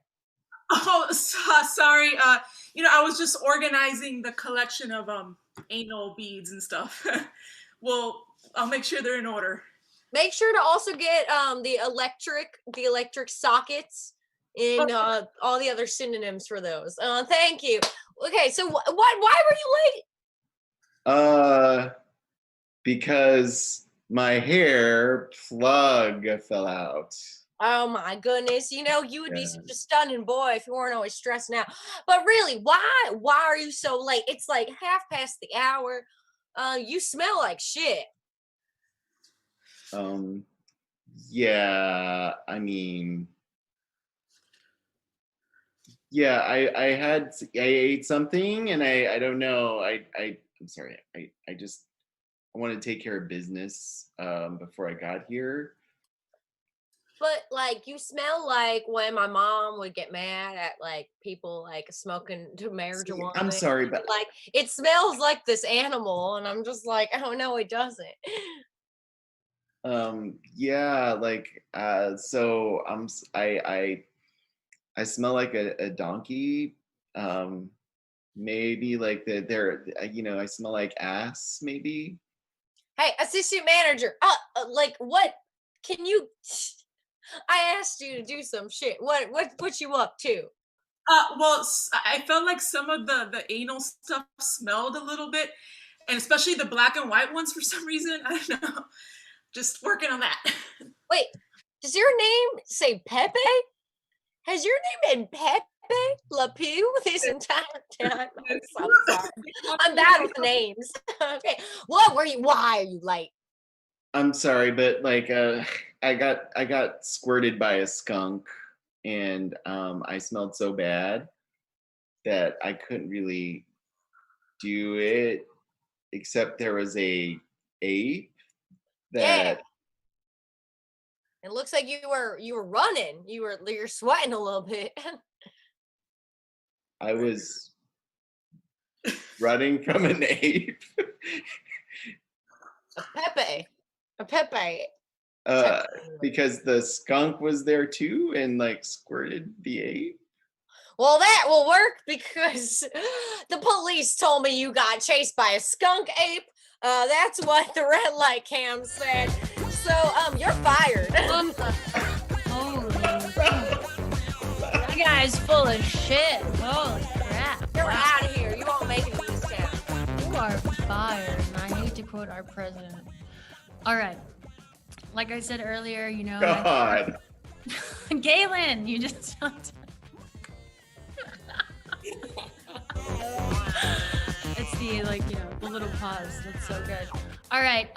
Oh, sorry. I was just organizing the collection of anal beads and stuff. Well, I'll make sure they're in order. Make sure to also get the electric sockets and all the other synonyms for those. Thank you. Okay, so why were you late? Because my hair plug fell out. Oh my goodness. You would be such a stunning boy if you weren't always stressing out. But really, why are you so late? It's like 1/2 the hour. You smell like shit. Yeah, I mean, yeah, I ate something and I don't know. I'm sorry. I wanted to take care of business before I got here. But like you smell like when my mom would get mad at like people like smoking marijuana. I'm sorry, but like it smells like this animal, and I'm just like, oh no, it doesn't. Yeah, like so I smell like a donkey. Maybe like I smell like ass maybe. Hey, assistant manager, like what can you I asked you to do some shit. What you up to? Well, I felt like some of the anal stuff smelled a little bit, and especially the black and white ones for some reason. I don't know. Just working on that. Wait, does your name say Pepe? Has your name been Pepe Pepe, Le Pew this entire time. I'm so sorry. I'm bad with names. Okay. Why are you late? I'm sorry, but like I got squirted by a skunk, and I smelled so bad that I couldn't really do it, except there was a ape that It looks like you were running. You're sweating a little bit. I was running from an ape. A Pepe. Because the skunk was there too and like squirted the ape. Well, that will work because the police told me you got chased by a skunk ape. That's what the red light cam said. So, you're fired. Holy that guy's full of shit. Holy crap. You're out of here. You won't make it in this town. You are fired, and I hate to quote our president. All right. Like I said earlier, you know. God. Galen, you just it's the the little pause. That's so good. All right.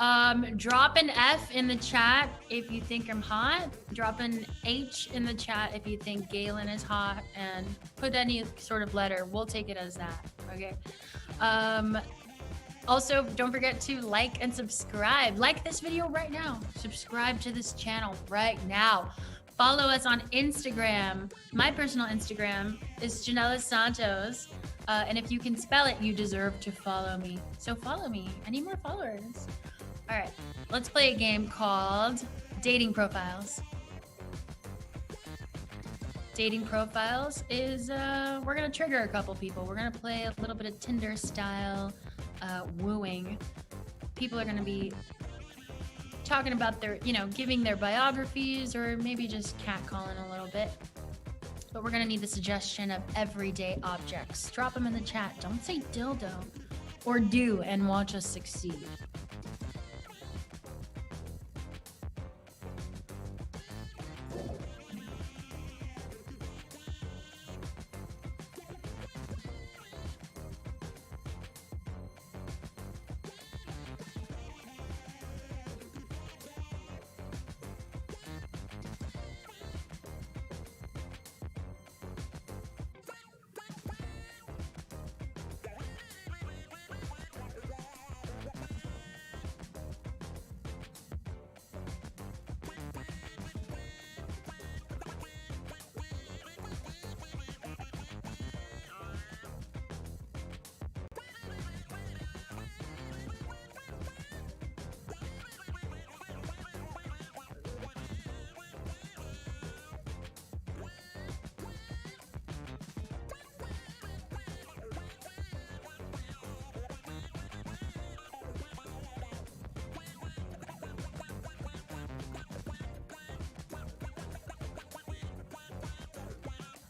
Drop an F in the chat if you think I'm hot. Drop an H in the chat if you think Galen is hot, and put any sort of letter. We'll take it as that. Okay. Also, don't forget to like and subscribe. Like this video right now. Subscribe to this channel right now. Follow us on Instagram. My personal Instagram is Janella Santos. And if you can spell it, you deserve to follow me. So follow me. I need more followers. All right, let's play a game called Dating Profiles. Dating Profiles is, we're gonna trigger a couple people. We're gonna play a little bit of Tinder style wooing. People are gonna be talking about their, giving their biographies, or maybe just catcalling a little bit. But we're gonna need the suggestion of everyday objects. Drop them in the chat. Don't say dildo, or do, and watch us succeed.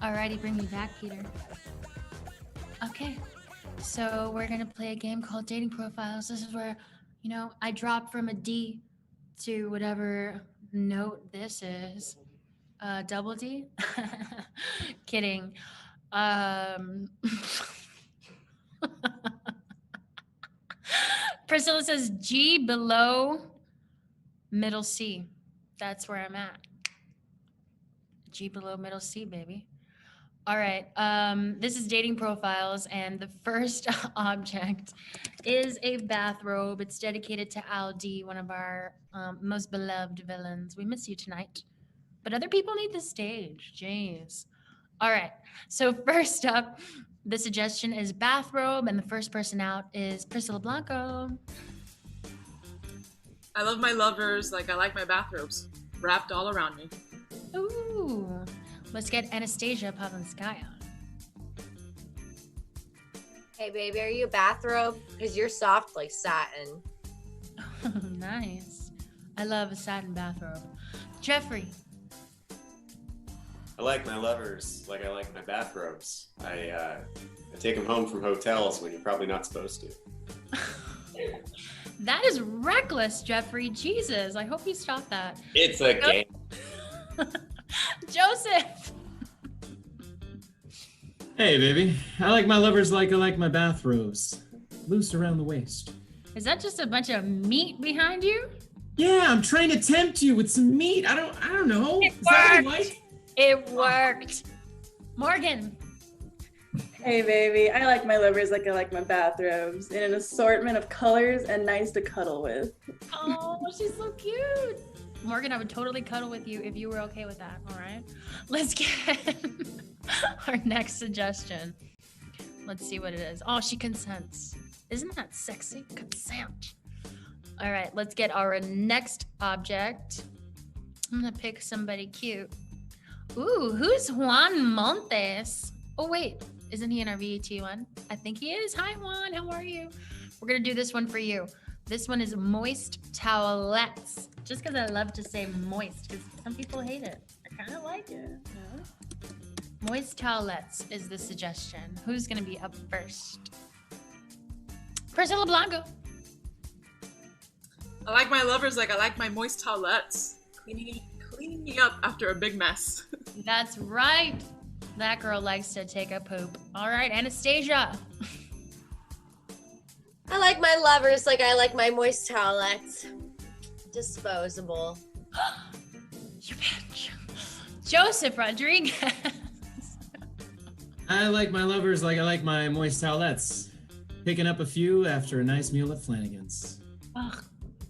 Alrighty, bring me back, Peter. Okay, so we're gonna play a game called Dating Profiles. This is where, I drop from a D to whatever note this is. Double D? Kidding. Priscilla says G below middle C. That's where I'm at. G below middle C, baby. All right, this is Dating Profiles, and the first object is a bathrobe. It's dedicated to Aldi, one of our most beloved villains. We miss you tonight, but other people need the stage. Jeez. All right, so first up, the suggestion is bathrobe, and the first person out is Priscilla Blanco. I love my lovers like I like my bathrobes, wrapped all around me. Ooh. Let's get Anastasia Pavlinskaya. Hey, baby, are you a bathrobe? Because you're soft like satin. Nice. I love a satin bathrobe. Jeffrey. I like my lovers like I like my bathrobes. I take them home from hotels when you're probably not supposed to. That is reckless, Jeffrey. Jesus, I hope you stop that. It's a game. Joseph. Hey, baby. I like my lovers like I like my bathrobes. Loose around the waist. Is that just a bunch of meat behind you? Yeah, I'm trying to tempt you with some meat. I don't know. It Is that what you worked. like? It worked. Morgan. Hey, baby. I like my lovers like I like my bathrobes, in an assortment of colors and nice to cuddle with. Oh, she's so cute. Morgan, I would totally cuddle with you if you were okay with that, all right? Let's get our next suggestion. Let's see what it is. Oh, she consents. Isn't that sexy? Consent. All right, let's get our next object. I'm gonna pick somebody cute. Ooh, who's Juan Montes? Oh, wait, isn't he in our VET one? I think he is. Hi, Juan, how are you? We're gonna do this one for you. This one is moist towelettes. Just because I love to say moist, because some people hate it. I kind of like it. You know? Moist towelettes is the suggestion. Who's gonna be up first? Priscilla Blanco. I like my lovers like I like my moist towelettes. Cleaning me up after a big mess. That's right. That girl likes to take a poop. All right, Anastasia. I like my lovers like I like my moist towelettes. Disposable. You bitch. Joseph Rodriguez. I like my lovers like I like my moist towelettes. Picking up a few after a nice meal at Flanagan's. Ugh,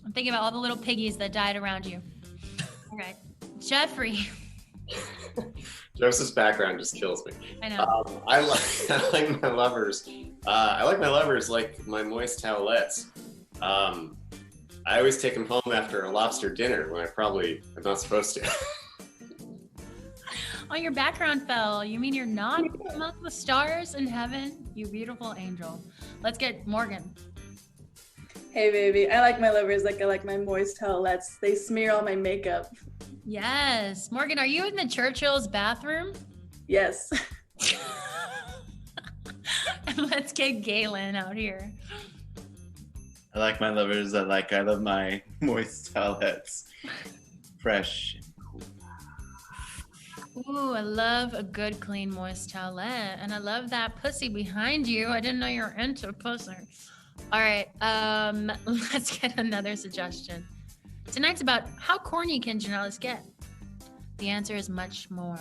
I'm thinking about all the little piggies that died around you. All right, Jeffrey. Joseph's background just kills me. I know. I like my lovers. I like my lovers like my moist towelettes. I always take them home after a lobster dinner when I probably am not supposed to. Oh, your background fell. You mean you're not among the stars in heaven? You beautiful angel. Let's get Morgan. Hey, baby. I like my lovers like I like my moist towelettes. They smear all my makeup. Yes. Morgan, are you in the Churchill's bathroom? Yes. And let's get Galen out here. I like my lovers. I love my moist towelettes. Fresh. Ooh, I love a good, clean, moist towelette. And I love that pussy behind you. I didn't know you were into pussy. All right, let's get another suggestion. Tonight's about how corny can Janellis get? The answer is much more.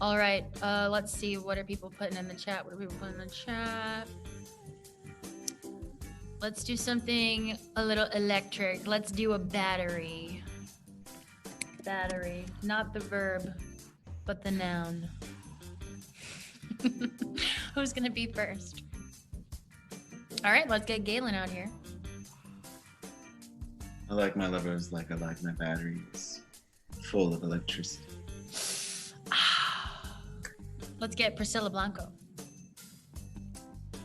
All right, let's see. What are people putting in the chat? Let's do something a little electric. Let's do a battery. Battery, not the verb, but the noun. Who's gonna be first? All right, let's get Galen out here. I like my lovers like I like my batteries. Full of electricity. Let's get Priscilla Blanco.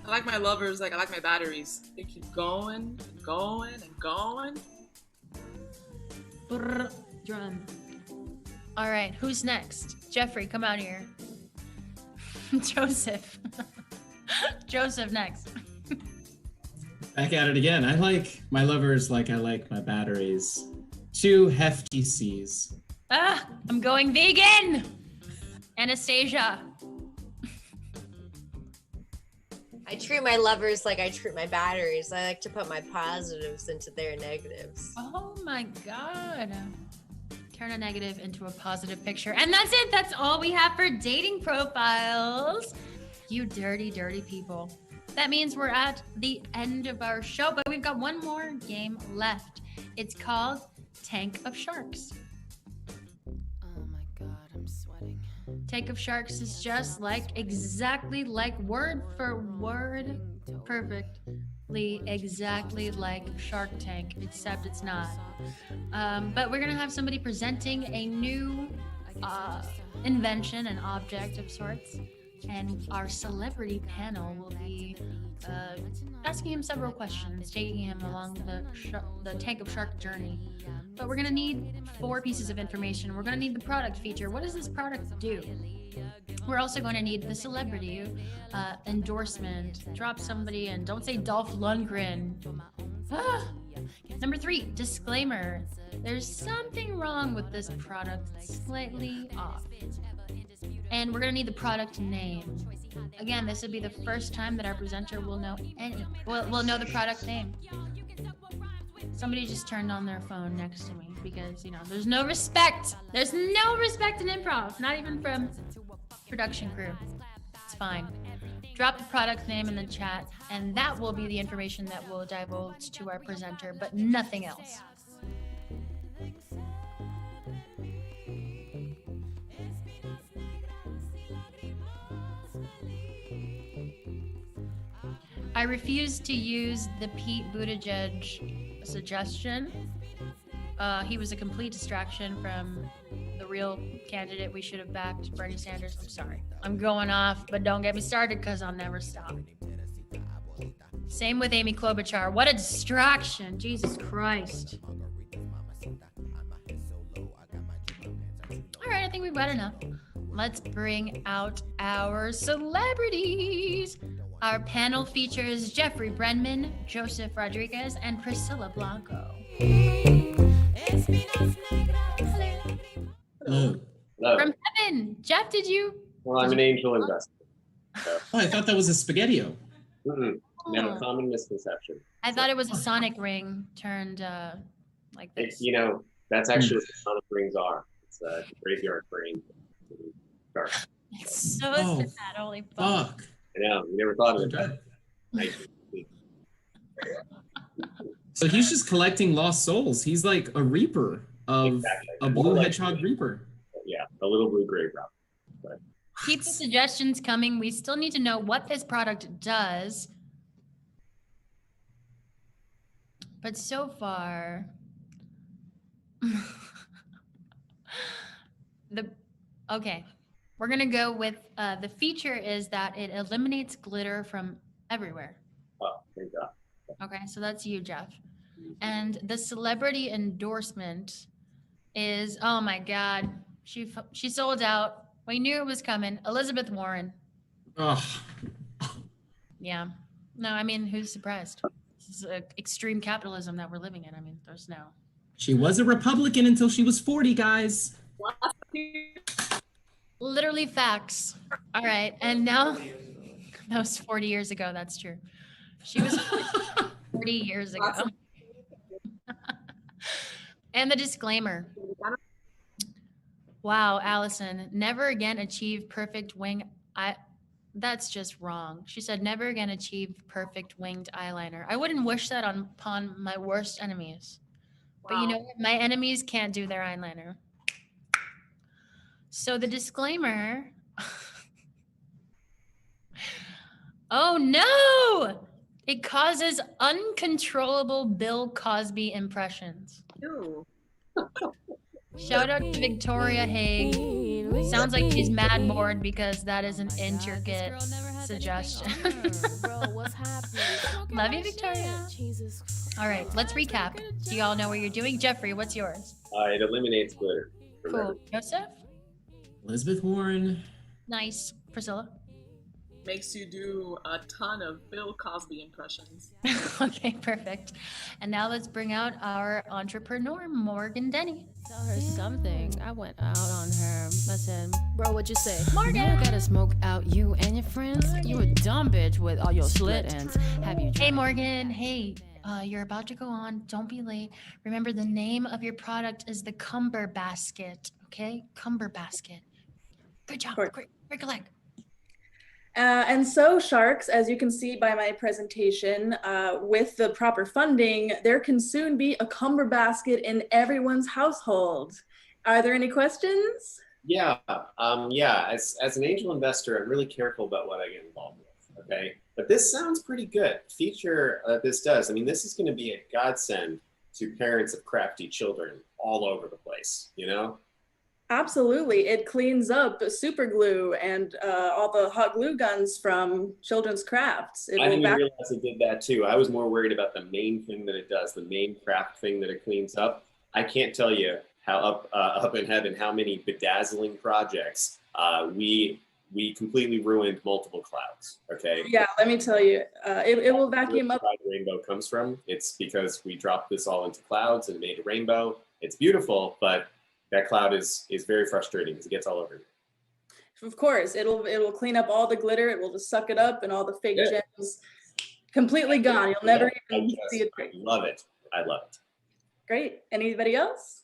I like my lovers like I like my batteries. They keep going and going and going. Brr, drum. All right, who's next? Jeffrey, come out here. Joseph. Joseph next. Back at it again. I like my lovers like I like my batteries. 2 hefty C's. Ah, I'm going vegan. Anastasia. I treat my lovers like I treat my batteries. I like to put my positives into their negatives. Oh my God. Turn a negative into a positive picture. And that's it. That's all we have for dating profiles. You dirty, dirty people. That means we're at the end of our show, but we've got one more game left. It's called Tank of Sharks. Oh my God, I'm sweating. Tank of Sharks is just like, exactly like, word for word, perfectly exactly like Shark Tank, except it's not. But we're gonna have somebody presenting a new invention, an object of sorts. And our celebrity panel will be asking him several questions, taking him along the Tank of Shark journey. But we're gonna need 4 pieces of information. We're gonna need the product feature. What does this product do? We're also going to need the celebrity endorsement. Drop somebody in. Don't say Dolph Lundgren. Number 3, disclaimer. There's something wrong with this product, slightly off. And we're gonna need the product name. Again, this would be the first time that our presenter will know will know the product name. Somebody just turned on their phone next to me because, you know, there's no respect. There's no respect in improv, not even from production crew. It's fine. Drop the product name in the chat, and that will be the information that we'll divulge to our presenter, but nothing else. I refuse to use the Pete Buttigieg suggestion. He was a complete distraction from the real candidate we should have backed, Bernie Sanders. I'm sorry. I'm going off, but don't get me started because I'll never stop. Same with Amy Klobuchar. What a distraction. Jesus Christ. All right, I think we've got enough. Let's bring out our celebrities. Our panel features Jeffrey Brenman, Joseph Rodriguez, and Priscilla Blanco. Hello. Hello. From heaven, Jeff, did you? Well, I'm an angel investor. So. Oh, I thought that was a spaghetti-o. No, common misconception. I thought it was a sonic ring turned like this. It's, you know, that's actually what sonic rings are. It's a graveyard brain. Dark. It's so sad. Holy fuck. I know, you never thought of it. So he's just collecting lost souls. He's like a reaper of a blue hedgehog reaper. Yeah, a little blue grave robber. But. Keep the suggestions coming. We still need to know what this product does. But so far, okay. We're gonna go with the feature is that it eliminates glitter from everywhere. Oh, thank God. Okay, so that's you, Jeff. And the celebrity endorsement is, oh my God, she sold out. We knew it was coming. Elizabeth Warren. Oh. Yeah. No, I mean, who's surprised? This is extreme capitalism that we're living in. I mean, there's no. She was a Republican until she was 40, guys. Literally facts. All right. And now, that was 40 years ago. That's true. She was 40 years ago. And the disclaimer. Wow, Allison, never again achieve perfect wing. That's just wrong. She said, never again achieve perfect winged eyeliner. I wouldn't wish that upon my worst enemies. Wow. But you know what? My enemies can't do their eyeliner. So the disclaimer. Oh no! It causes uncontrollable Bill Cosby impressions. Ew. Shout out to Victoria Haig. Sounds like she's mad bored because that is an intricate suggestion. Love you, Victoria. All right, let's recap. Do you all know what you're doing? Jeffrey, what's yours? It eliminates glitter. Cool. Joseph? Elizabeth Warren. Nice. Priscilla? Makes you do a ton of Bill Cosby impressions. Okay, perfect. And now let's bring out our entrepreneur, Morgan Denny. Tell her something. I went out on her. I said, bro, what'd you say? Morgan! You gotta smoke out you and your friends. You a dumb bitch with all your split ends. Have you? Hey, Morgan. Hey, you're about to go on. Don't be late. Remember, the name of your product is the Cumber Basket. Okay? Cumber Basket. Good job. Great. Break a leg. And so, Sharks, as you can see by my presentation, with the proper funding, there can soon be a Cumber Basket in everyone's household. Are there any questions? Yeah. As an angel investor, I'm really careful about what I get involved with. Okay, but this sounds pretty good. Feature this does. I mean, this is going to be a godsend to parents of crafty children all over the place. You know. Absolutely. It cleans up super glue and all the hot glue guns from children's crafts. I didn't even realize it did that too. I was more worried about the main thing that it does, the main craft thing that it cleans up. I can't tell you how up in heaven how many bedazzling projects we we completely ruined multiple clouds. Okay. Yeah, let me tell you, it will vacuum up. Where the rainbow comes from. It's because we dropped this all into clouds and made a rainbow. It's beautiful, but that cloud is very frustrating because it gets all over you. Of course, it'll clean up all the glitter. It will just suck it up, and all the fake gems completely gone. You'll never even see it. I love it. I love it. Great. Anybody else?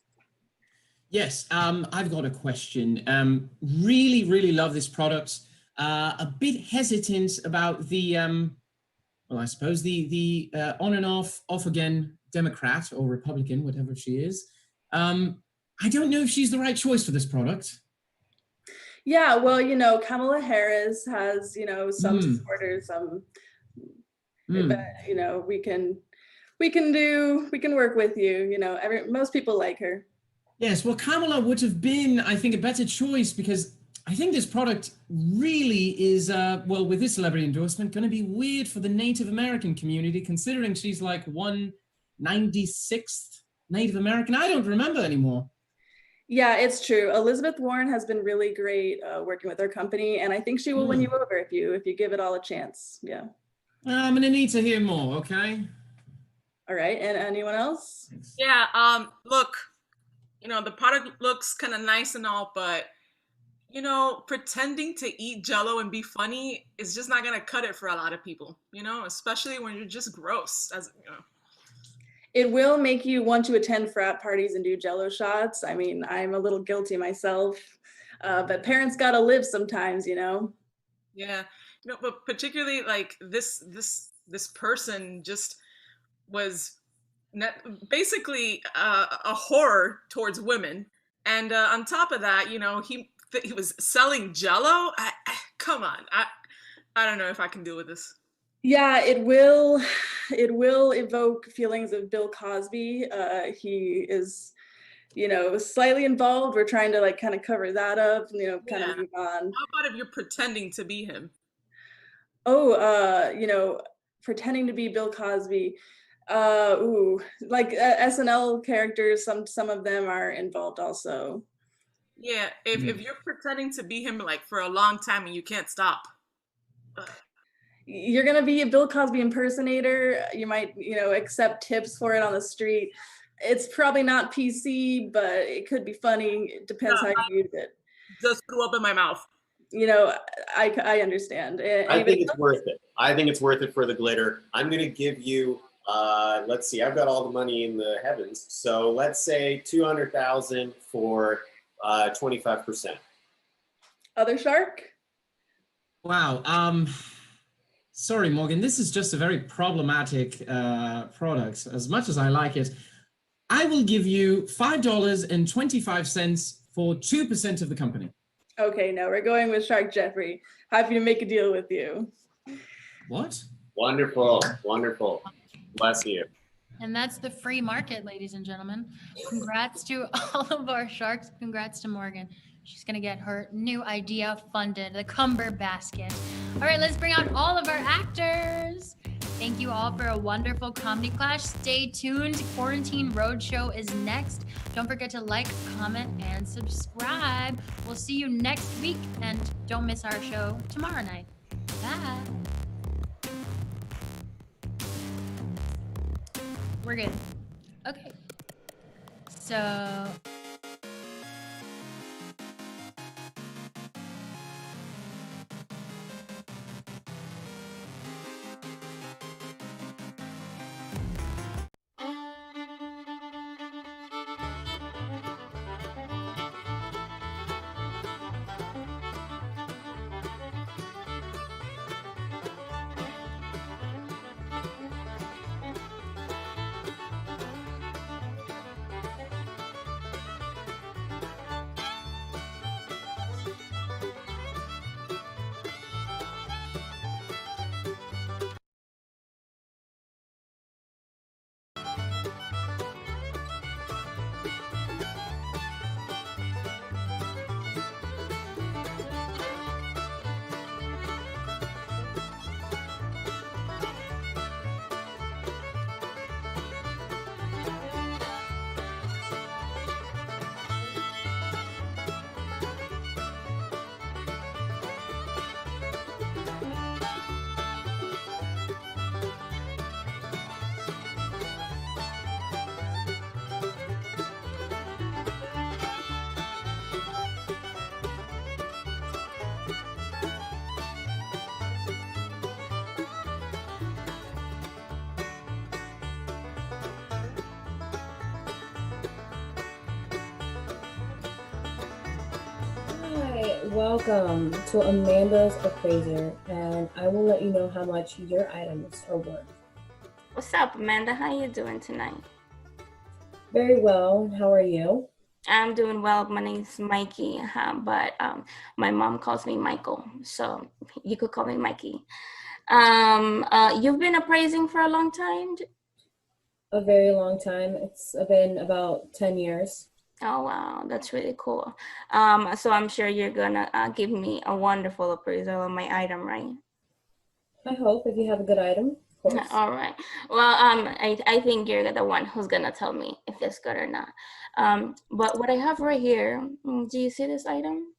Yes, I've got a question. Really, really love this product. A bit hesitant about the, well, I suppose the on and off again Democrat or Republican, whatever she is. I don't know if she's the right choice for this product. Yeah, well, Kamala Harris has, some supporters, but, we can work with you, most people like her. Yes, well, Kamala would have been, I think, a better choice because I think this product really is, well, with this celebrity endorsement, going to be weird for the Native American community, considering she's like 196th Native American. I don't remember anymore. Yeah, it's true. Elizabeth Warren has been really great working with our company, and I think she will win you over if you give it all a chance. Yeah. I'm going to need to hear more, okay? All right, and anyone else? Yeah, look, the product looks kind of nice and all, but, pretending to eat Jell-O and be funny is just not going to cut it for a lot of people, especially when you're just gross, It will make you want to attend frat parties and do Jell-O shots. I mean, I'm a little guilty myself, but parents got to live sometimes, Yeah, but particularly like this person just was basically a horror towards women, and on top of that, he was selling Jell-O. Come on, I don't know if I can deal with this. Yeah, it will evoke feelings of Bill Cosby. He is, slightly involved. We're trying to kind of cover that up, kind of move on. How about if you're pretending to be him? Oh, pretending to be Bill Cosby. Like SNL characters, some of them are involved also. Yeah, if you're pretending to be him like for a long time and you can't stop. You're gonna be a Bill Cosby impersonator. You might, accept tips for it on the street. It's probably not PC, but it could be funny. It depends how you use it. Just threw up in my mouth. I understand. I think it's worth it. I think it's worth it for the glitter. I'm gonna give you, let's see, I've got all the money in the heavens. So let's say 200,000 for 25%. Other shark? Wow. Sorry, Morgan, this is just a very problematic product. As much as I like it, I will give you $5.25 for 2% of the company. Okay, no, we're going with Shark Jeffrey. Happy to make a deal with you. What? Wonderful, wonderful. Bless you. And that's the free market, ladies and gentlemen. Congrats to all of our sharks. Congrats to Morgan. She's going to get her new idea funded, the Cumber Basket. All right, let's bring out all of our actors. Thank you all for a wonderful comedy clash. Stay tuned. Quarantine Roadshow is next. Don't forget to like, comment, and subscribe. We'll see you next week. And don't miss our show tomorrow night. Bye. We're good. Okay. So... welcome to Amanda's Appraiser, and I will let you know how much your items are worth. What's up, Amanda? How you doing tonight? Very well. How are you? I'm doing well. My name's Mikey, but my mom calls me Michael, so you could call me Mikey. You've been appraising for a long time? A very long time. It's been about 10 years. Oh, wow. That's really cool. So I'm sure you're gonna give me a wonderful appraisal on my item, right? I hope, if you have a good item, of course. All right. Well, I think you're the one who's gonna tell me if it's good or not. But what I have right here, do you see this item?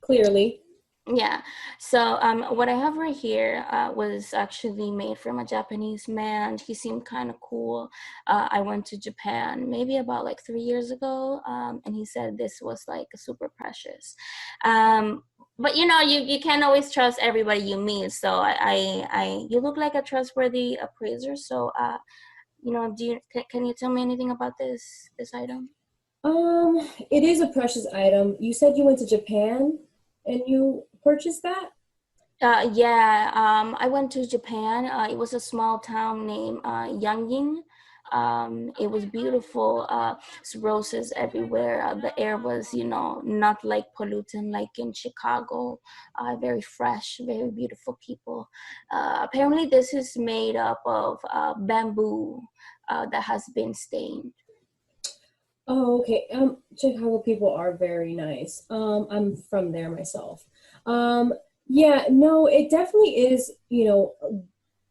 Clearly. Yeah. So what I have right here was actually made from a Japanese man. He seemed kind of cool. I went to Japan maybe about like 3 years ago, and he said this was like super precious. But you know, you can't always trust everybody you meet. So you look like a trustworthy appraiser. So you know, can you tell me anything about this item? It is a precious item. You said you went to Japan and you purchased that? Yeah, I went to Japan. It was a small town named Yangying. It was beautiful, roses everywhere. The air was, you know, not like pollutant like in Chicago. Very fresh, very beautiful people. Apparently this is made up of bamboo that has been stained. Oh, okay. Chicago people are very nice. I'm from there myself. Yeah, no, it definitely is, you know,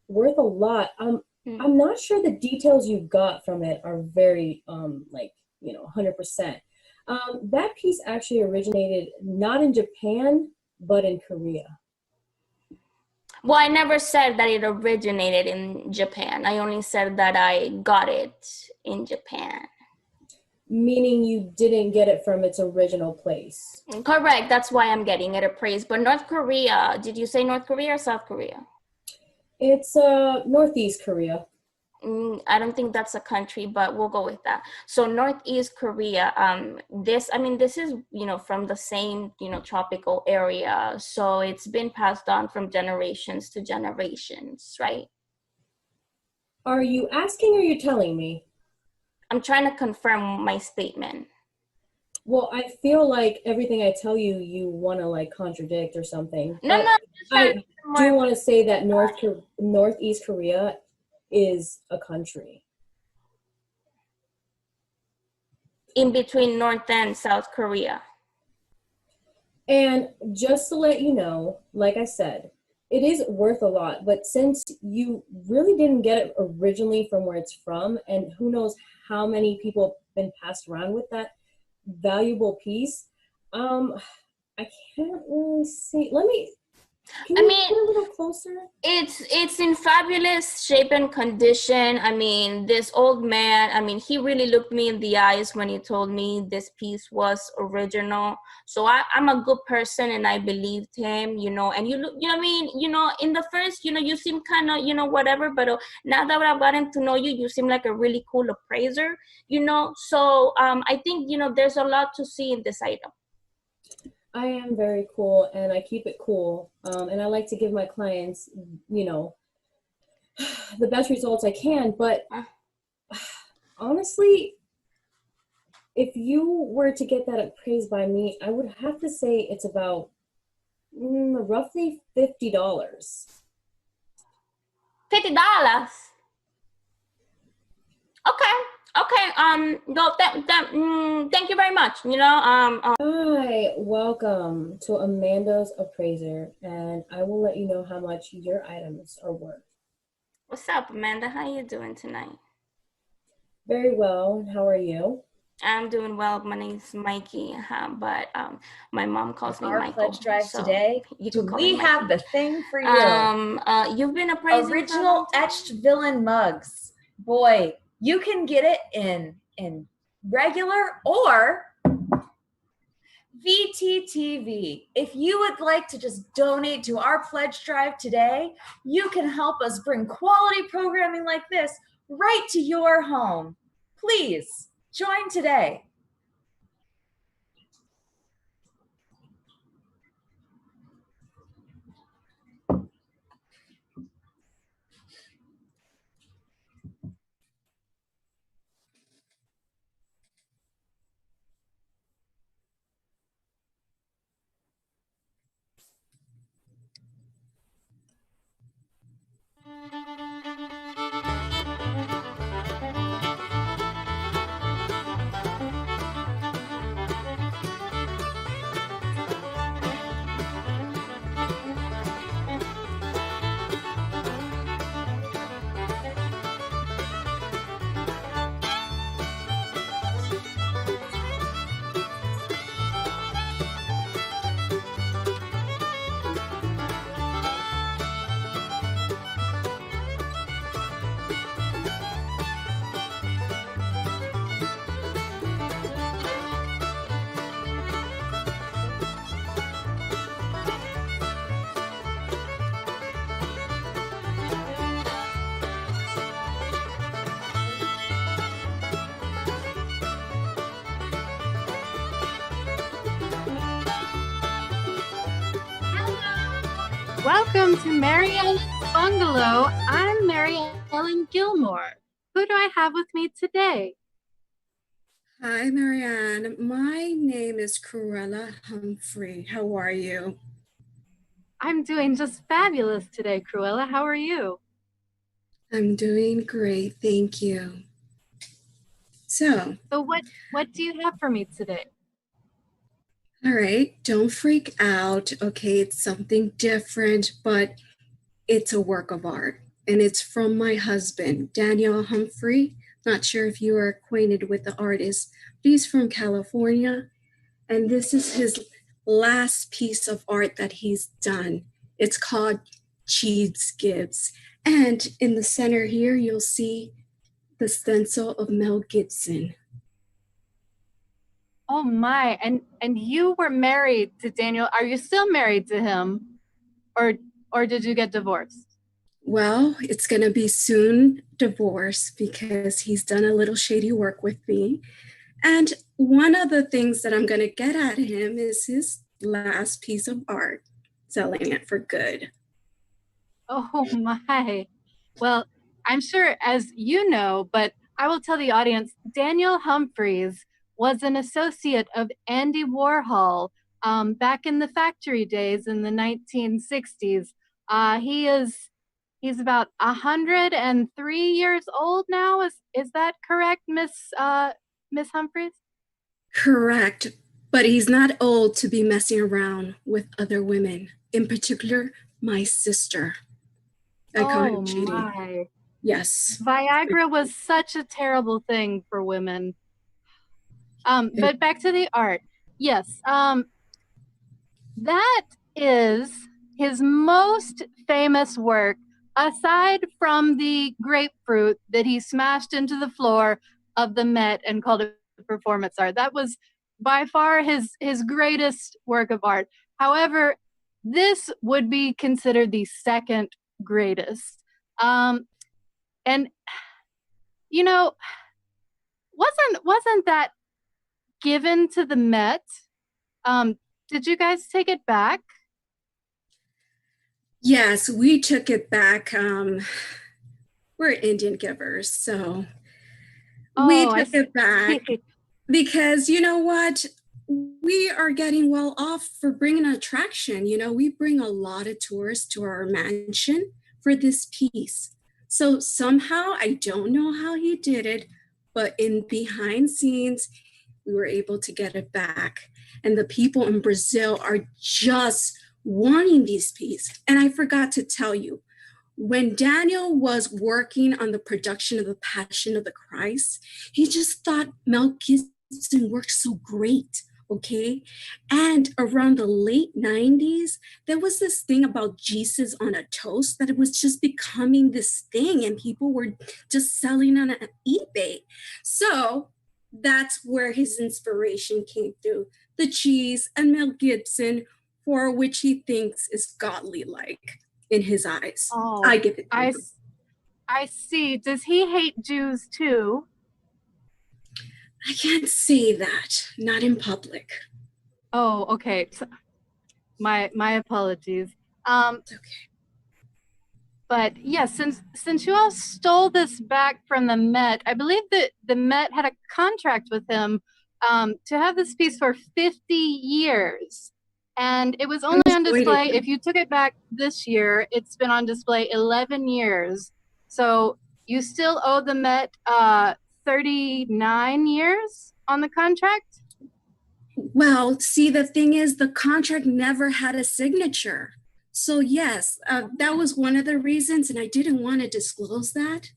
worth a lot. I'm not sure the details you got from it are very, like, you know, 100%. That piece actually originated not in Japan, but in Korea. Well, I never said that it originated in Japan. I only said that I got it in Japan. Meaning you didn't get it from its original place. Correct. That's why I'm getting it appraised. But North Korea, did you say North Korea or South Korea? It's Northeast Korea. I don't think that's a country, but we'll go with that. So Northeast Korea, this is, you know, from the same, you know, tropical area. So it's been passed on from generations to generations, right? Are you asking or are you telling me? I'm trying to confirm my statement. Well, I feel like everything I tell you, you want to like contradict or something. No. I do want to say that Northeast Korea is a country. In between North and South Korea. And just to let you know, like I said, it is worth a lot. But since you really didn't get it originally from where it's from, and who knows how many people have been passed around with that valuable piece, I can't really see. Can you put a little closer? It's in fabulous shape and condition. I mean, this old man, I mean, he really looked me in the eyes when he told me this piece was original. So I'm a good person and I believed him, you know, and you know what I mean? You know, in the first, you know, you seem kind of, you know, whatever, but now that I've gotten to know you, you seem like a really cool appraiser, you know? So I think, you know, there's a lot to see in this item. I am very cool and I keep it cool. And I like to give my clients, you know, the best results I can. But honestly, if you were to get that appraised by me, I would have to say it's about roughly $50. $50? Okay. No, thank you very much. You know, Hi, welcome to Amanda's Appraiser, and I will let you know how much your items are worth. What's up, Amanda? How you doing tonight? Very well. How are you? I'm doing well. My name's Mikey, but my mom calls me Our Michael. pledge drive so today. Do we have the thing for you? You've been appraising original etched villain mugs. Boy, you can get it in regular or VTTV. If you would like to just donate to our pledge drive today, you can help us bring quality programming like this right to your home. Please join today. Welcome to Mary Ellen's Bungalow. I'm Mary Ellen Gilmore. Who do I have with me today? Hi, Marianne. My name is Cruella Humphrey. How are you? I'm doing just fabulous today, Cruella. How are you? I'm doing great, thank you. So what do you have for me today? All right, don't freak out. Okay, it's something different, but it's a work of art. And it's from my husband, Daniel Humphrey. Not sure if you are acquainted with the artist, but he's from California. And this is his last piece of art that he's done. It's called Cheese Gibbs. And in the center here, you'll see the stencil of Mel Gibson. Oh my, and you were married to Daniel. Are you still married to him? Or did you get divorced? Well, it's gonna be soon divorce because he's done a little shady work with me. And one of the things that I'm gonna get at him is his last piece of art, selling it for good. Oh my. Well, I'm sure as you know, but I will tell the audience, Daniel Humphreys was an associate of Andy Warhol back in the factory days in the 1960s. He's about 103 years old now. Is that correct, Miss Humphreys? Correct, but he's not old to be messing around with other women, in particular, my sister. I call him cheating. My. Yes. Viagra was such a terrible thing for women. But back to the art. Yes, that is his most famous work, aside from the grapefruit that he smashed into the floor of the Met and called it performance art. That was by far his greatest work of art. However, this would be considered the second greatest. And you know, wasn't that given to the Met? Did you guys take it back? Yes, we took it back. We're Indian givers, so we took it back because you know what? We are getting well off for bringing an attraction. You know, we bring a lot of tourists to our mansion for this piece. So somehow, I don't know how he did it, but in behind scenes, we were able to get it back. And the people in Brazil are just wanting these pieces. And I forgot to tell you, when Daniel was working on the production of The Passion of the Christ, he just thought Mel Gibson worked so great, okay? And around the late 90s, there was this thing about Jesus on a toast that it was just becoming this thing and people were just selling on eBay. So that's where his inspiration came through, the cheese and Mel Gibson, for which he thinks is godly-like in his eyes. Oh, I give it to him. I see. Does he hate Jews too? I can't say that, not in public. Oh, okay. My apologies. It's okay. But yes, since you all stole this back from the Met, I believe that the Met had a contract with him to have this piece for 50 years. And it was only on display, if you took it back this year, it's been on display 11 years. So you still owe the Met 39 years on the contract? Well, see, the thing is, the contract never had a signature. So yes, that was one of the reasons, and I didn't want to disclose that.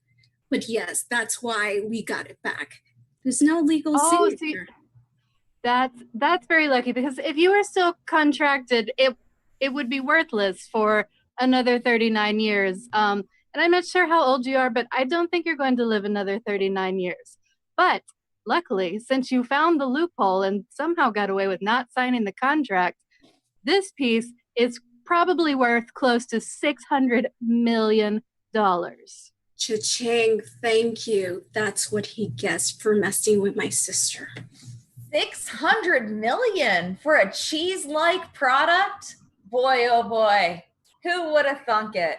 But yes, that's why we got it back. There's no legal signature. See, that's very lucky, because if you were still contracted, it would be worthless for another 39 years. And I'm not sure how old you are, but I don't think you're going to live another 39 years. But luckily, since you found the loophole and somehow got away with not signing the contract, this piece is probably worth close to $600 million. Cha-ching, thank you. That's what he gets for messing with my sister. 600 million for a cheese-like product? Boy, oh boy. Who would have thunk it?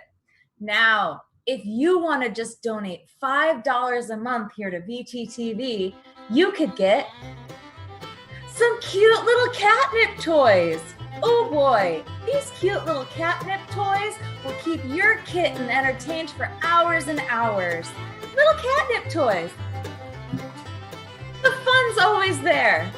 Now, if you want to just donate $5 a month here to VTTV, you could get some cute little catnip toys. Oh boy, these cute little catnip toys will keep your kitten entertained for hours and hours. Little catnip toys. The fun's always there.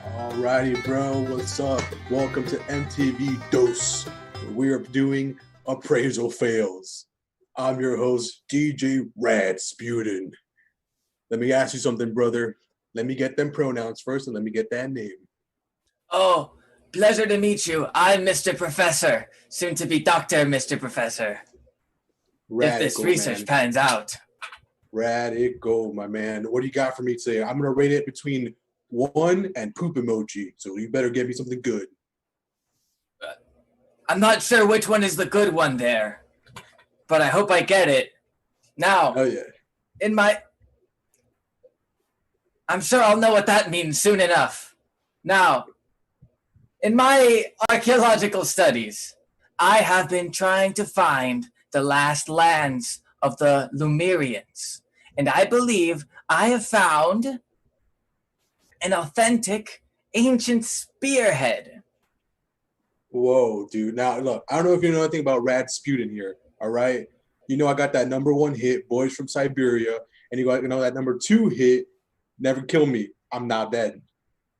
Alrighty, bro, what's up? Welcome to MTV Dose, where we are doing appraisal fails. I'm your host, DJ Radsputin. Let me ask you something, brother. Let me get them pronouns first, and let me get that name. Oh, pleasure to meet you. I'm Mr. Professor, soon to be Dr. Mr. Professor. Radical, if this research man. pans out. Radical, my man. What do you got for me today? I'm going to rate it between 1 and poop emoji, so you better give me something good. I'm not sure which one is the good one there, but I hope I get it. Now, oh yeah. I'm sure I'll know what that means soon enough. Now, in my archaeological studies, I have been trying to find the last lands of the Lemurians, and I believe I have found an authentic ancient spearhead. Whoa, dude. Now, look, I don't know if you know anything about Radsputin here, all right? You know I got that #1 hit, Boys from Siberia, and you got, that #2 hit, Never Kill Me, I'm Not Dead.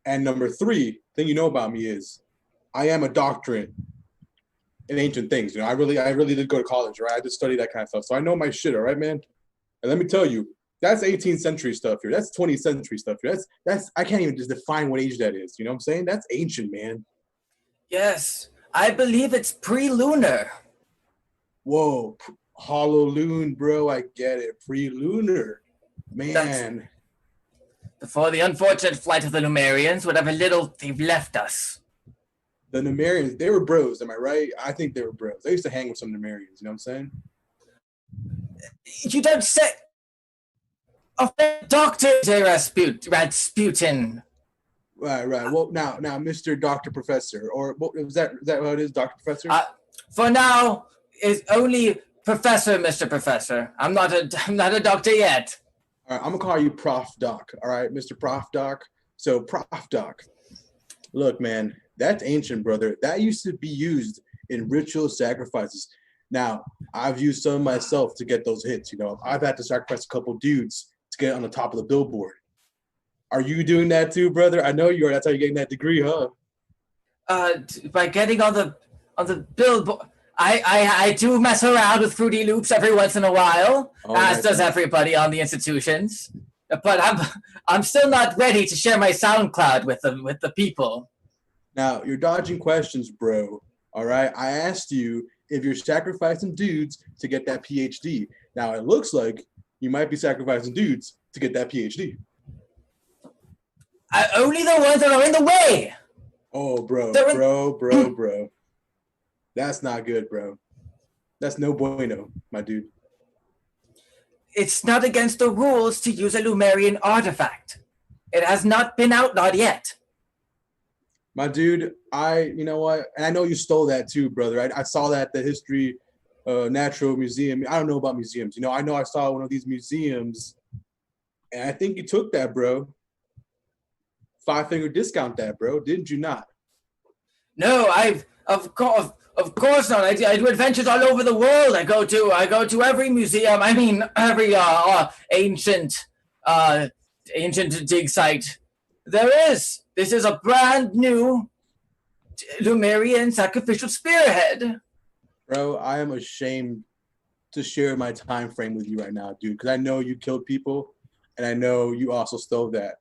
And #3 thing you know about me is I am a doctorate in ancient things. I really did go to college, right? I just studied that kind of stuff. So I know my shit, all right, man? And let me tell you, that's 18th century stuff here. That's 20th century stuff here. That's I can't even just define what age that is. You know what I'm saying? That's ancient, man. Yes, I believe it's pre-lunar. Whoa, hollow loon, bro. I get it. Pre-lunar. Man. That's before the unfortunate flight of the Lemurians, whatever little they've left us. The Lemurians, they were bros, am I right? I think they were bros. I used to hang with some Lemurians, you know what I'm saying? You don't say... Dr. Radsputin. Right. Well, now, Mr. Dr. Professor, or is that what it is, Dr. Professor? For now, it's only Professor, Mr. Professor. I'm not a doctor yet. All right, I'm gonna call you Prof Doc. All right, Mr. Prof Doc. So, Prof Doc, look, man, that's ancient, brother. That used to be used in ritual sacrifices. Now, I've used some myself to get those hits. I've had to sacrifice a couple dudes to get on the top of the billboard. Are you doing that too, brother? I know you are. That's how you're getting that degree, huh? By getting on the billboard, I do mess around with Fruity Loops every once in a while, as does everybody on the institutions. But I'm still not ready to share my SoundCloud with the people. Now you're dodging questions, bro. All right, I asked you if you're sacrificing dudes to get that PhD. Now it looks like you might be sacrificing dudes to get that PhD. Only the ones that are in the way. Oh, bro. That's not good, bro. That's no bueno, my dude. It's not against the rules to use a Lemurian artifact. It has not been outlawed yet. My dude, you know what? And I know you stole that too, brother. I saw that at the History Natural Museum. I don't know about museums. I know I saw one of these museums, and I think you took that, bro. 5-finger discount that, bro. Didn't you not? No, of course not. I do adventures all over the world. I go to every museum. I mean, every ancient dig site there is. This is a brand new Lumerian sacrificial spearhead. Bro, I am ashamed to share my time frame with you right now, dude, because I know you killed people, and I know you also stole that.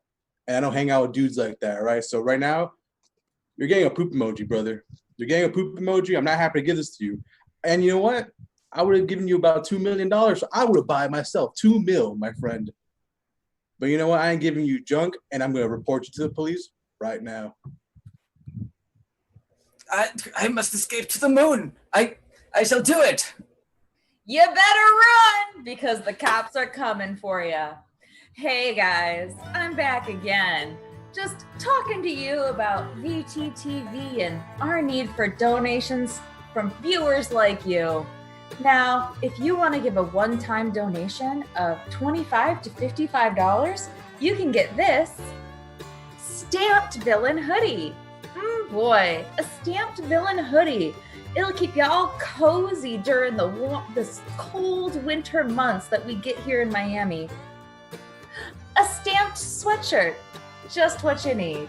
And I don't hang out with dudes like that, right? So right now, you're getting a poop emoji, brother. You're getting a poop emoji. I'm not happy to give this to you. And you know what? I would have given you about $2 million. So I would have bought it myself. $2 million, my friend. But you know what? I ain't giving you junk, and I'm going to report you to the police right now. I must escape to the moon. I shall do it. You better run because the cops are coming for you. Hey guys, I'm back again. Just talking to you about VTTV and our need for donations from viewers like you. Now, if you want to give a one-time donation of $25 to $55, you can get this stamped villain hoodie. Boy, a stamped villain hoodie. It'll keep you all cozy during this cold winter months that we get here in Miami. A stamped sweatshirt, just what you need.